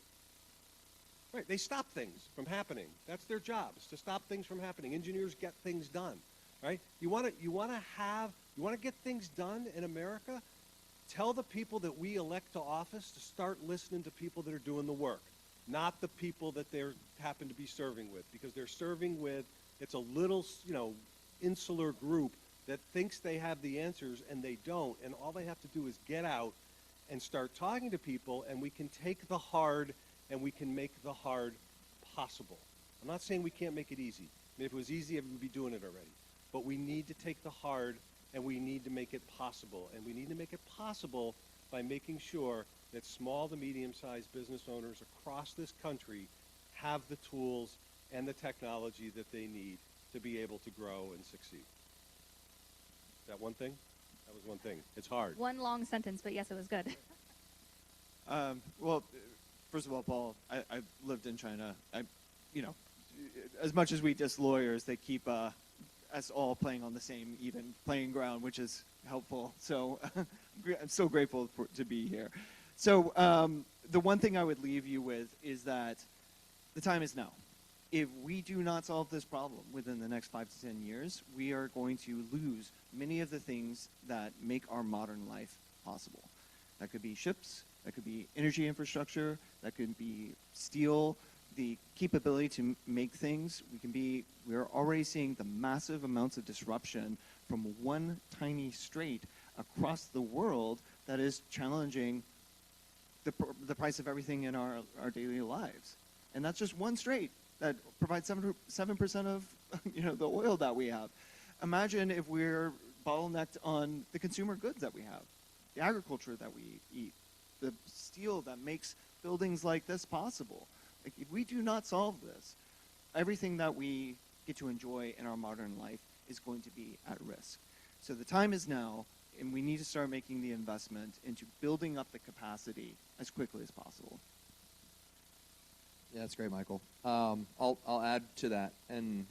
Right, they stop things from happening. That's their job, is to stop things from happening. Engineers get things done. Right? You want to get things done in America? Tell the people that we elect to office to start listening to people that are doing the work, not the people that they happen to be serving with, because they're serving with, it's a little, insular group that thinks they have the answers and they don't, and all they have to do is get out and start talking to people, and we can take the hard and we can make the hard possible. I'm not saying we can't make it easy. I mean, if it was easy, everyone would be doing it already. But we need to take the hard and we need to make it possible. And we need to make it possible by making sure that small to medium-sized business owners across this country have the tools and the technology that they need to be able to grow and succeed. Is that one thing? That was one thing. It's hard. One long sentence, but yes, it was good. Well, first of all, Paul, I lived in China. As much as we diss lawyers, they keep us all playing on the same even playing ground, which is helpful. So I'm so grateful to be here. So the one thing I would leave you with is that the time is now. If we do not solve this problem within the next 5 to 10 years, we are going to lose many of the things that make our modern life possible. That could be ships, that could be energy infrastructure, that could be steel, the capability to make things. We're already seeing the massive amounts of disruption from one tiny strait across the world that is challenging the price of everything in our daily lives. And that's just one strait that provides 7% of the oil that we have. Imagine if we're bottlenecked on the consumer goods that we have, the agriculture that we eat, the steel that makes buildings like this possible. Like, if we do not solve this, everything that we get to enjoy in our modern life is going to be at risk. So the time is now, and we need to start making the investment into building up the capacity as quickly as possible. Yeah, that's great, Michael. I'll add to that, and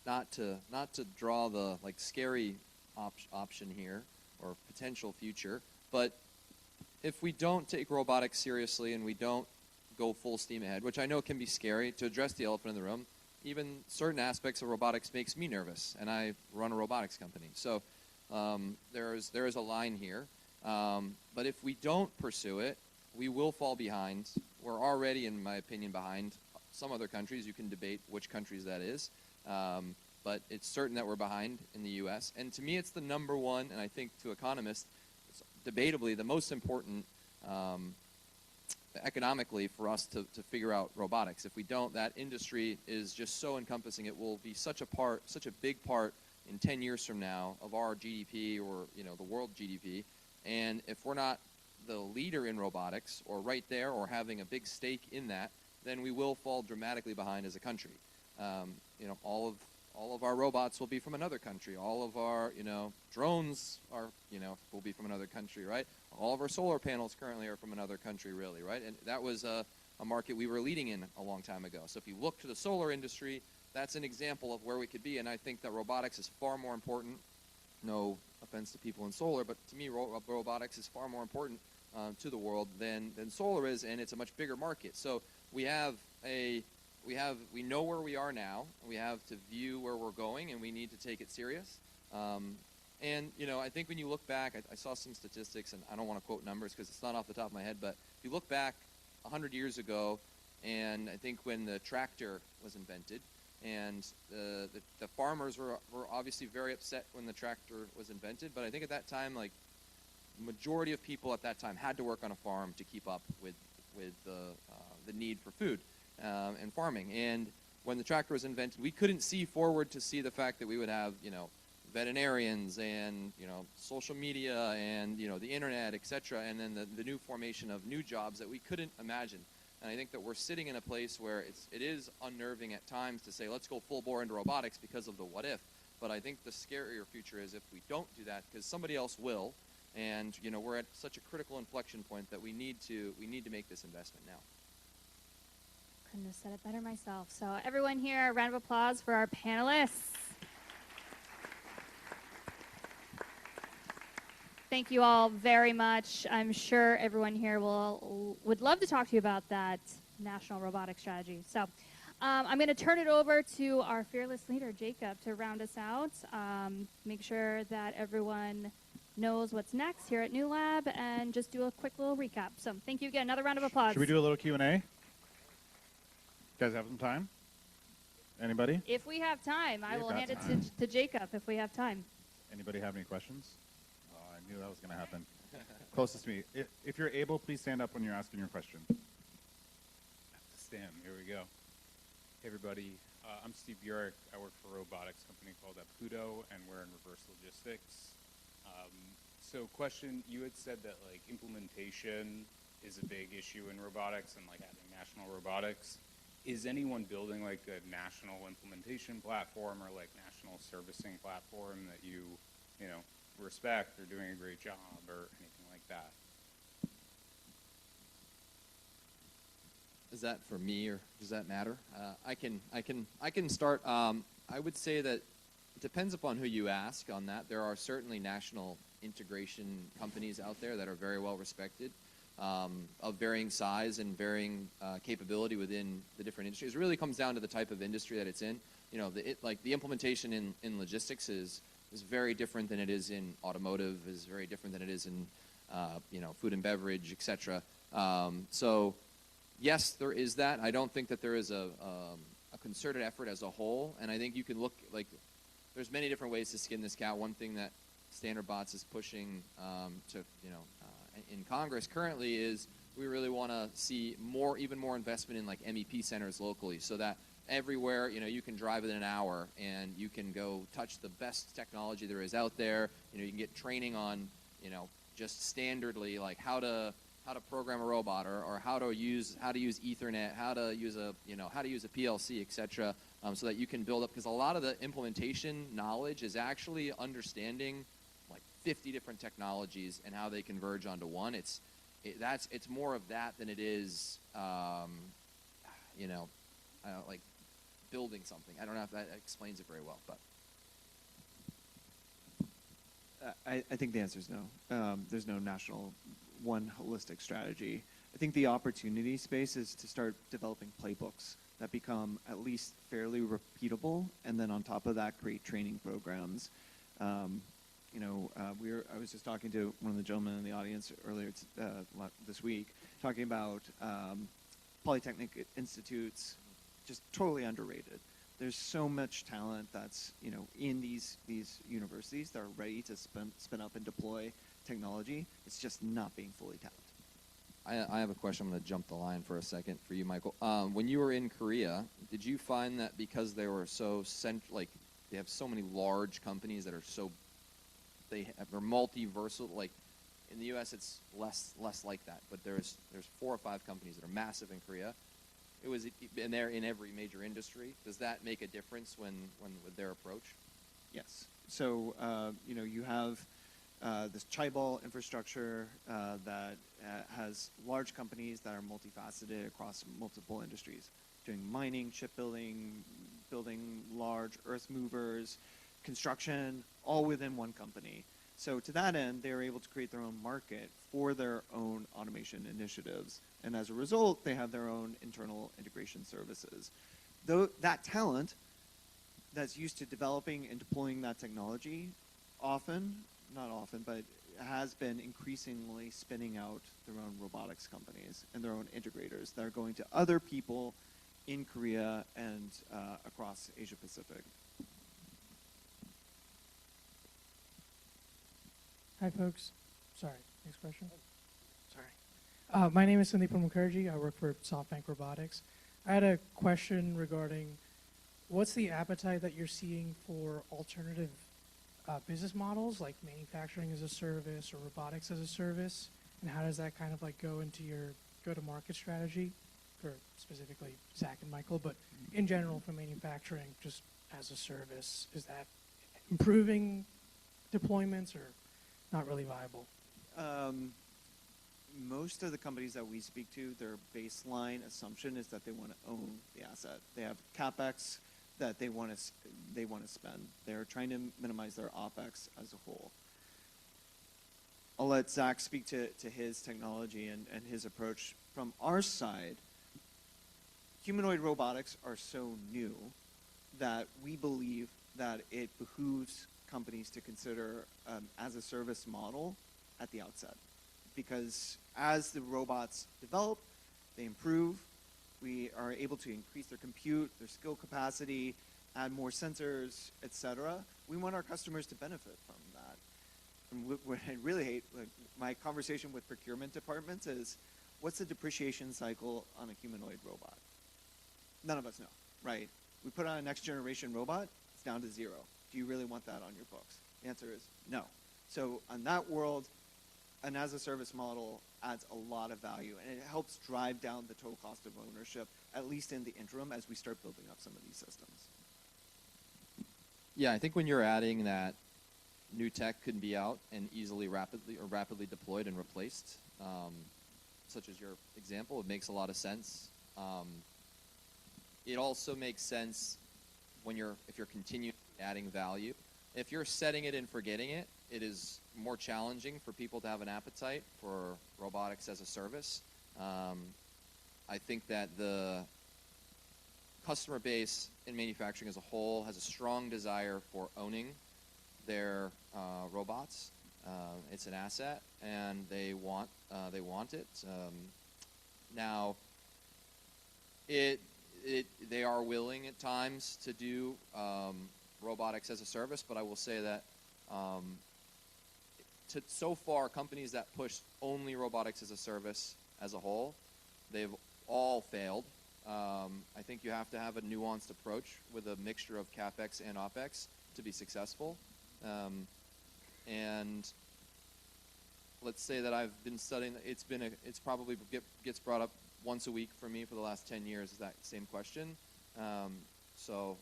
not to draw the scary option here or potential future, but if we don't take robotics seriously and we don't go full steam ahead, which I know can be scary, to address the elephant in the room, even certain aspects of robotics makes me nervous, and I run a robotics company. So there is a line here, but if we don't pursue it, we will fall behind. We're already, in my opinion, behind some other countries. You can debate which countries that is, but it's certain that we're behind in the U.S. And to me, it's the number one, and I think to economists, it's debatably the most important economically for us to figure out robotics. If we don't, that industry is just so encompassing. It will be such a big part in 10 years from now of our GDP or the world GDP. And if we're not the leader in robotics, or right there, or having a big stake in that, then we will fall dramatically behind as a country. All of our robots will be from another country. All of our drones are will be from another country, right? All of our solar panels currently are from another country, really, right? And that was a market we were leading in a long time ago. So if you look to the solar industry, that's an example of where we could be. And I think that robotics is far more important. No offense to people in solar, but to me, robotics is far more important to the world than solar is, and it's a much bigger market. So we know where we are now. We have to view where we're going, and we need to take it serious. And I think when you look back, I saw some statistics, and I don't want to quote numbers because it's not off the top of my head, but if you look back 100 years ago, and I think when the tractor was invented, and the farmers were obviously very upset when the tractor was invented, but I think at that time, majority of people at that time had to work on a farm to keep up with the need for food and farming. And when the tractor was invented, we couldn't see forward to see the fact that we would have veterinarians and social media and the internet, etc., and then the new formation of new jobs that we couldn't imagine. And I think that we're sitting in a place where it is unnerving at times to say, let's go full bore into robotics because of the what if. But I think the scarier future is if we don't do that, because somebody else will. And we're at such a critical inflection point that we need to make this investment now. Couldn't have said it better myself. So everyone here, a round of applause for our panelists. Thank you all very much. I'm sure everyone here would love to talk to you about that national robotics strategy. So I'm going to turn it over to our fearless leader, Jacob, to round us out. Make sure that everyone knows what's next here at New Lab, and just do a quick little recap. So thank you again. Another round of applause. Should we do a little Q&A? You guys have some time? Anybody? If we have time, I We've will got hand it time. to Jacob if we have time. Anybody have any questions? Oh, I knew that was going to happen. Closest to me. If you're able, please stand up when you're asking your question. Stand. Here we go. Hey, everybody. I'm Steve Bjork. I work for a robotics company called Apudo, and we're in reverse logistics. So question, you had said that like implementation is a big issue in robotics and like having national robotics. Is anyone building like a national implementation platform or like national servicing platform that you respect or doing a great job or anything like that? Is that for me, or does that matter? I can start. I would say that it depends upon who you ask on that. There are certainly national integration companies out there that are very well respected, of varying size and varying capability within the different industries. It really comes down to the type of industry that it's in. The implementation in logistics is very different than it is in automotive, is very different than it is in food and beverage, etc. So yes, there is that. I don't think that there is a concerted effort as a whole, and I think you can look like there's many different ways to skin this cat. One thing that Standard Bots is pushing in Congress currently is we really want to see even more investment in like MEP centers locally, so that everywhere you can drive within an hour and you can go touch the best technology there is out there. You can get training on just standardly like how to program a robot or how to use Ethernet, how to use a PLC, etc. So that you can build up, because a lot of the implementation knowledge is actually understanding like 50 different technologies and how they converge onto one. It's more of that than it is like building something. I don't know if that explains it very well, but I think the answer is no. There's no national one holistic strategy. I think the opportunity space is to start developing playbooks that become at least fairly repeatable, and then on top of that, create training programs. I was just talking to one of the gentlemen in the audience earlier this week, talking about polytechnic institutes, just totally underrated. There's so much talent that's in these universities that are ready to spin up and deploy technology. It's just not being fully tapped. I have a question. I'm going to jump the line for a second for you, Michael. When you were in Korea, did you find that because they were so they have so many large companies that are they're multi-versal, like in the U.S. it's less like that, but there's 4 or 5 companies that are massive in Korea. And they're in every major industry. Does that make a difference when with their approach? Yes. So you have this chaebol infrastructure that has large companies that are multifaceted across multiple industries, doing mining, shipbuilding, building large earth movers, construction, all within one company. So to that end, they're able to create their own market for their own automation initiatives. And as a result, they have their own internal integration services. Though that talent that's used to developing and deploying that technology not often, but has been increasingly spinning out their own robotics companies and their own integrators that are going to other people in Korea and across Asia Pacific. Hi, folks. Sorry, next question. Sorry. My name is Sandeep Mukherjee. I work for SoftBank Robotics. I had a question regarding what's the appetite that you're seeing for alternative business models like manufacturing as a service or robotics as a service, and how does that kind of like go into your go-to-market strategy for specifically Zach and Michael, but in general for manufacturing just as a service? Is that improving deployments or not really viable? Most of the companies that we speak to, their baseline assumption is that they want to own the asset. They have CapEx that they want to spend. They're trying to minimize their OpEx as a whole. I'll let Zach speak to his technology and his approach. From our side, humanoid robotics are so new that we believe that it behooves companies to consider as a service model at the outset. Because as the robots develop, they improve, we are able to increase their compute, their skill capacity, add more sensors, etc. We want our customers to benefit from that. And what I really hate, like, my conversation with procurement departments is, what's the depreciation cycle on a humanoid robot? None of us know, right? We put on a next generation robot, it's down to 0. Do you really want that on your books? The answer is no. So in that world, an as-a-service model adds a lot of value, and it helps drive down the total cost of ownership, at least in the interim, as we start building up some of these systems. Yeah, I think when you're adding that new tech can be out and easily rapidly deployed and replaced, such as your example, it makes a lot of sense. It also makes sense when if you're continuing adding value. If you're setting it and forgetting it, it is more challenging for people to have an appetite for robotics as a service. I think that the customer base in manufacturing as a whole has a strong desire for owning their robots. It's an asset, and they want it. Now, they are willing at times to do robotics as a service, but I will say that so far, companies that push only robotics as a service as a whole, they've all failed. I think you have to have a nuanced approach with a mixture of CapEx and OpEx to be successful. And let's say that I've been studying. It's probably gets brought up once a week for me for the last 10 years. Is that same question? So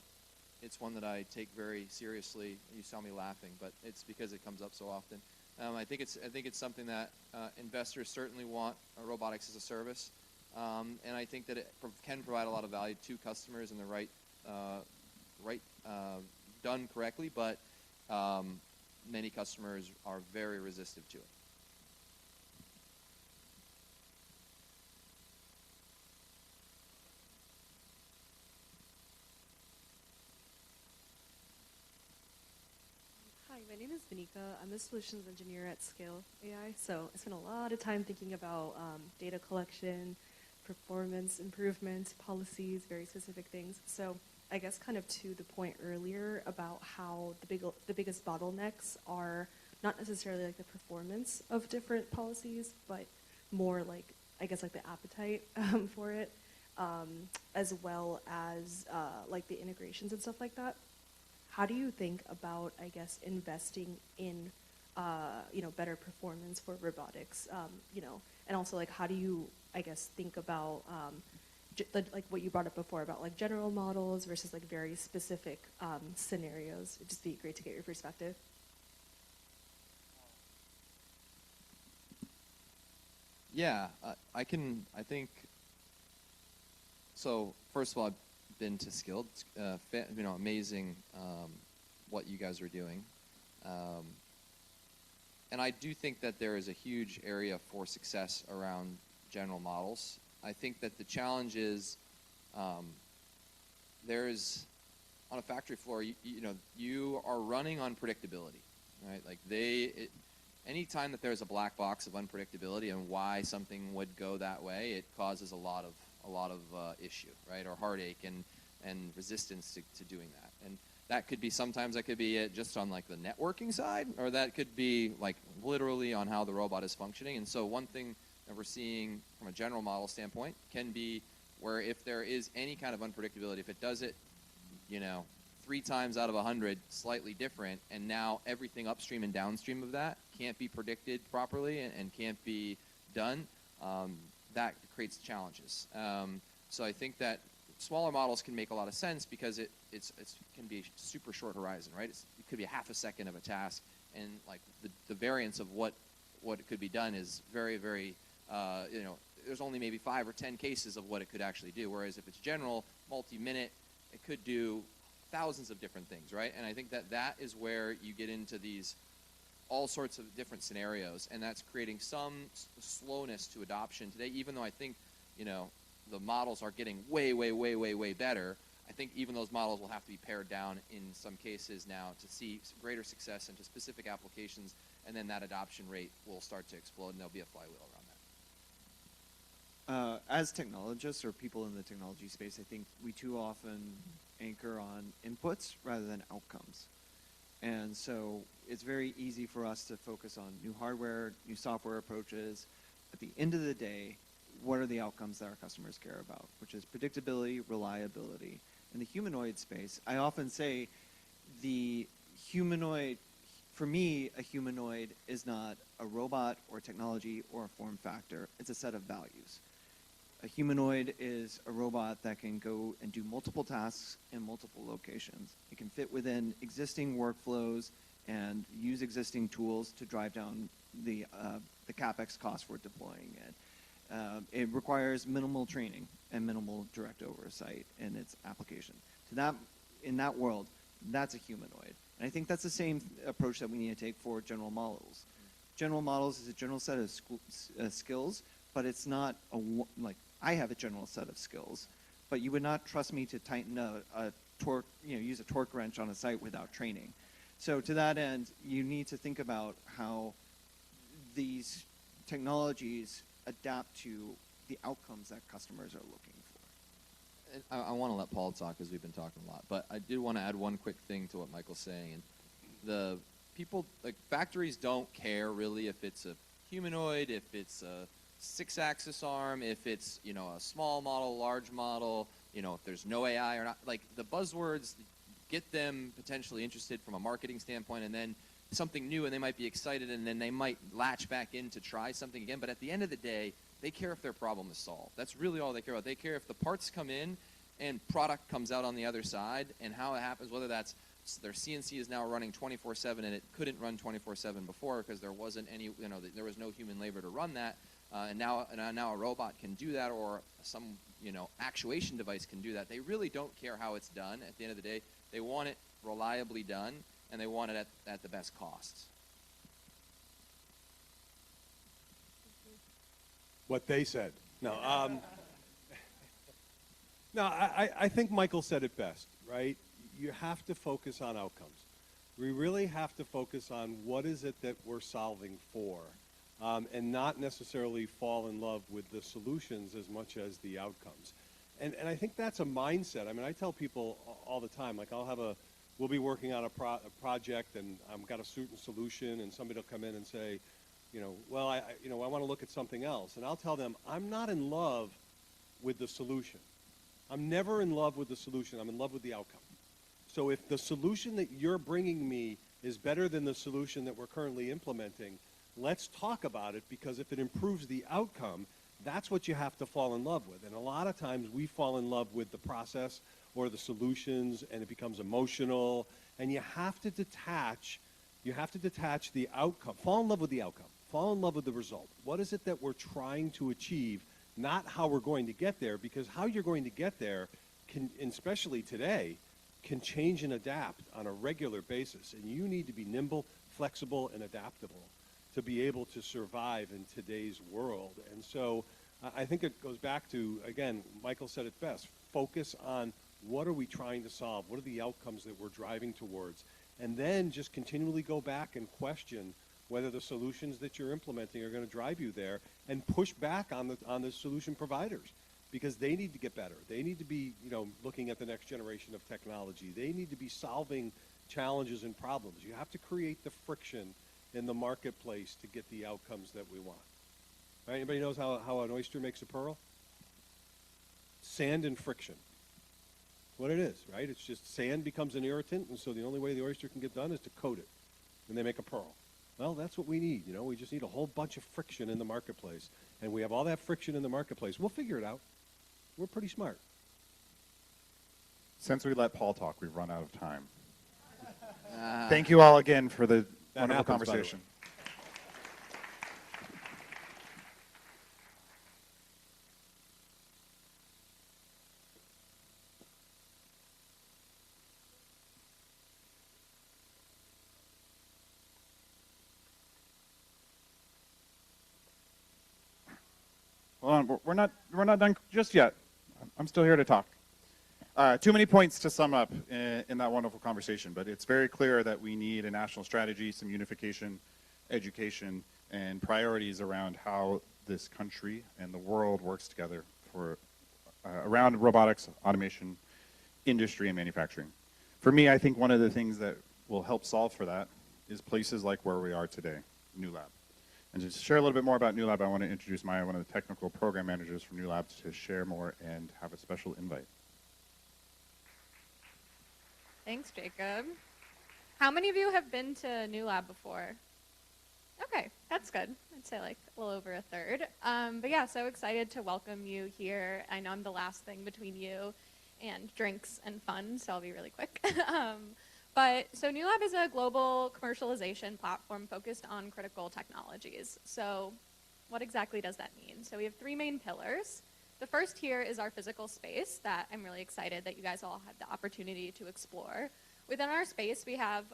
it's one that I take very seriously. You saw me laughing, but it's because it comes up so often. I think it's something that investors certainly want robotics as a service, and I think that it can provide a lot of value to customers in the right done correctly. But many customers are very resistive to it. Hi, my name is Vinika. I'm a solutions engineer at Scale AI. So I spent a lot of time thinking about data collection, performance improvements, policies, very specific things. So I guess kind of to the point earlier about how the biggest bottlenecks are not necessarily like the performance of different policies, but more like, I guess, like the appetite for it, as well as like the integrations and stuff like that. How do you think about, I guess, investing in, better performance for robotics, and also like how do you, I guess, think about like what you brought up before about like general models versus like very specific scenarios? It'd just be great to get your perspective. Yeah, I think. So first of all, I've been to Skilled. Amazing what you guys are doing. And I do think that there is a huge area for success around general models. I think that the challenge is there's on a factory floor, you are running on predictability, right? Like anytime that there's a black box of unpredictability and why something would go that way, it causes a lot of issue, right, or heartache and resistance to doing that. And sometimes that could be just on like the networking side, or that could be like literally on how the robot is functioning. And so one thing that we're seeing from a general model standpoint can be where if there is any kind of unpredictability, if it does it, 3 times out of 100 slightly different, and now everything upstream and downstream of that can't be predicted properly and can't be done, that creates challenges. So I think that smaller models can make a lot of sense because it can be a super short horizon, right? It could be half a second of a task, and like the variance of what what could be done is very, very, there's only maybe 5 or 10 cases of what it could actually do. Whereas if it's general, multi-minute, it could do thousands of different things, right? And I think that is where you get into these all sorts of different scenarios, and that's creating some slowness to adoption today, even though I think, the models are getting way, way, way, way, way better. I think even those models will have to be pared down in some cases now to see greater success into specific applications, and then that adoption rate will start to explode, and there'll be a flywheel around that. As technologists or people in the technology space, I think we too often anchor on inputs rather than outcomes. And so it's very easy for us to focus on new hardware, new software approaches. At the end of the day, what are the outcomes that our customers care about, which is predictability, reliability. In the humanoid space, I often say the humanoid, for me, a humanoid is not a robot or technology or a form factor. It's a set of values. A humanoid is a robot that can go and do multiple tasks in multiple locations. It can fit within existing workflows and use existing tools to drive down the CapEx cost for deploying it. It requires minimal training and minimal direct oversight in its application. In that world, that's a humanoid. And I think that's the same approach that we need to take for general models. General models is a general set of skills, but it's not like I have a general set of skills, but you would not trust me to tighten a torque, use a torque wrench on a site without training. So to that end, you need to think about how these technologies adapt to the outcomes that customers are looking for. I want to let Paul talk because we've been talking a lot, but I did want to add one quick thing to what Michael's saying. And the people, like factories don't care really if it's a humanoid, if it's a 6-axis arm, if it's, a small model, large model, if there's no AI or not. Like the buzzwords get them potentially interested from a marketing standpoint, and then something new, and they might be excited, and then they might latch back in to try something again. But at the end of the day, they care if their problem is solved. That's really all they care about. They care if the parts come in and product comes out on the other side, and how it happens, whether that's their CNC is now running 24/7 and it couldn't run 24/7 before because there wasn't any, there was no human labor to run that, and now a robot can do that, or some actuation device can do that. They really don't care how it's done. At the end of the day, they want it reliably done, and they want it at the best cost. What they said. No, no, I think Michael said it best, right? You have to focus on outcomes. We really have to focus on what is it that we're solving for, and not necessarily fall in love with the solutions as much as the outcomes. And I think that's a mindset. I mean, I tell people all the time, like we'll be working on a project, and I've got a certain solution, and somebody will come in and say, well, I want to look at something else. And I'll tell them, I'm not in love with the solution. I'm never in love with the solution. I'm in love with the outcome. So if the solution that you're bringing me is better than the solution that we're currently implementing, let's talk about it, because if it improves the outcome, that's what you have to fall in love with. And a lot of times we fall in love with the process or the solutions, and it becomes emotional, and you have to detach the outcome. Fall in love with the outcome. Fall in love with the result. What is it that we're trying to achieve, not how we're going to get there, because how you're going to get there can, especially today, can change and adapt on a regular basis. And you need to be nimble, flexible, and adaptable to be able to survive in today's world. And so I think it goes back to, again, Michael said it best, focus on what are we trying to solve? What are the outcomes that we're driving towards? And then just continually go back and question whether the solutions that you're implementing are going to drive you there, and push back on the solution providers, because they need to get better. They need to be, looking at the next generation of technology. They need to be solving challenges and problems. You have to create the friction in the marketplace to get the outcomes that we want. Right? Anybody knows how an oyster makes a pearl? Sand and friction. What it is, right? It's just sand becomes an irritant, and so the only way the oyster can get done is to coat it, and they make a pearl. Well, that's what we need. We just need a whole bunch of friction in the marketplace, and we have all that friction in the marketplace. We'll figure it out. We're pretty smart. Since we let Paul talk, we've run out of time. Thank you all again for the wonderful happens, by the way. conversation. on. We're not done just yet. I'm still here to talk. Too many points to sum up in that wonderful conversation, but it's very clear that we need a national strategy, some unification, education, and priorities around how this country and the world works together for around robotics, automation, industry, and manufacturing. For me, I think one of the things that will help solve for that is places like where we are today, New Lab. And to share a little bit more about New Lab, I want to introduce Maya, one of the technical program managers from New Lab, to share more and have a special invite. Thanks, Jacob. How many of you have been to New Lab before? Okay, that's good. I'd say like a little over a third. But yeah, so excited to welcome you here. I know I'm the last thing between you and drinks and fun, so I'll be really quick. So New Lab is a global commercialization platform focused on critical technologies. So what exactly does that mean? So we have three main pillars. The first here is our physical space that I'm really excited that you guys all had the opportunity to explore. Within our space, we have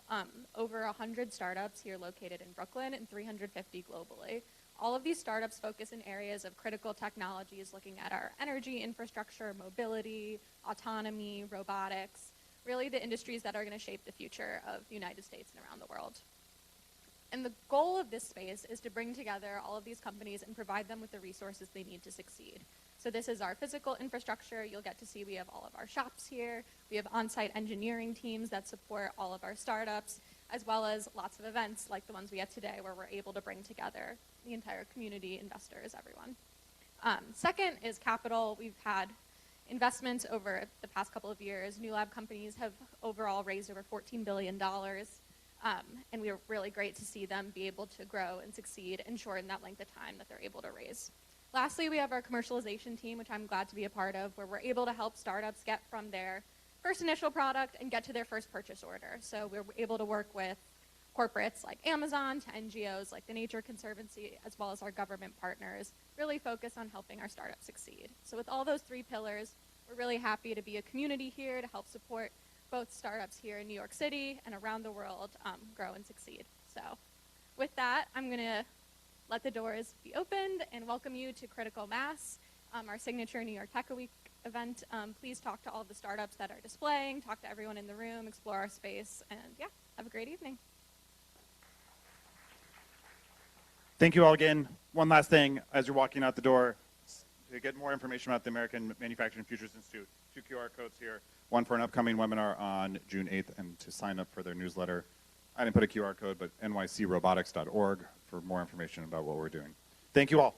over 100 startups here located in Brooklyn and 350 globally. All of these startups focus in areas of critical technologies, looking at our energy infrastructure, mobility, autonomy, robotics, really the industries that are going to shape the future of the United States and around the world. And the goal of this space is to bring together all of these companies and provide them with the resources they need to succeed. So this is our physical infrastructure. You'll get to see we have all of our shops here. We have on-site engineering teams that support all of our startups, as well as lots of events like the ones we had today where we're able to bring together the entire community, investors, everyone. Second is capital. We've had investments over the past couple of years. New Lab companies have overall raised over $14 billion. And we are really great to see them be able to grow and succeed and shorten that length of time that they're able to raise. Lastly, we have our commercialization team, which I'm glad to be a part of, where we're able to help startups get from their first initial product and get to their first purchase order. So we're able to work with corporates like Amazon to NGOs like the Nature Conservancy, as well as our government partners, really focus on helping our startups succeed. So with all those three pillars, we're really happy to be a community here to help support both startups here in New York City and around the world grow and succeed. So with that, I'm going to let the doors be opened and welcome you to Critical Mass, our signature New York TechWeek event. Please talk to all the startups that are displaying, talk to everyone in the room, explore our space, and yeah, have a great evening. Thank you all again. One last thing, as you're walking out the door, to get more information about the American Manufacturing Futures Institute, 2 QR codes here, one for an upcoming webinar on June 8th, and to sign up for their newsletter. I didn't put a QR code, but nycrobotics.org for more information about what we're doing. Thank you all.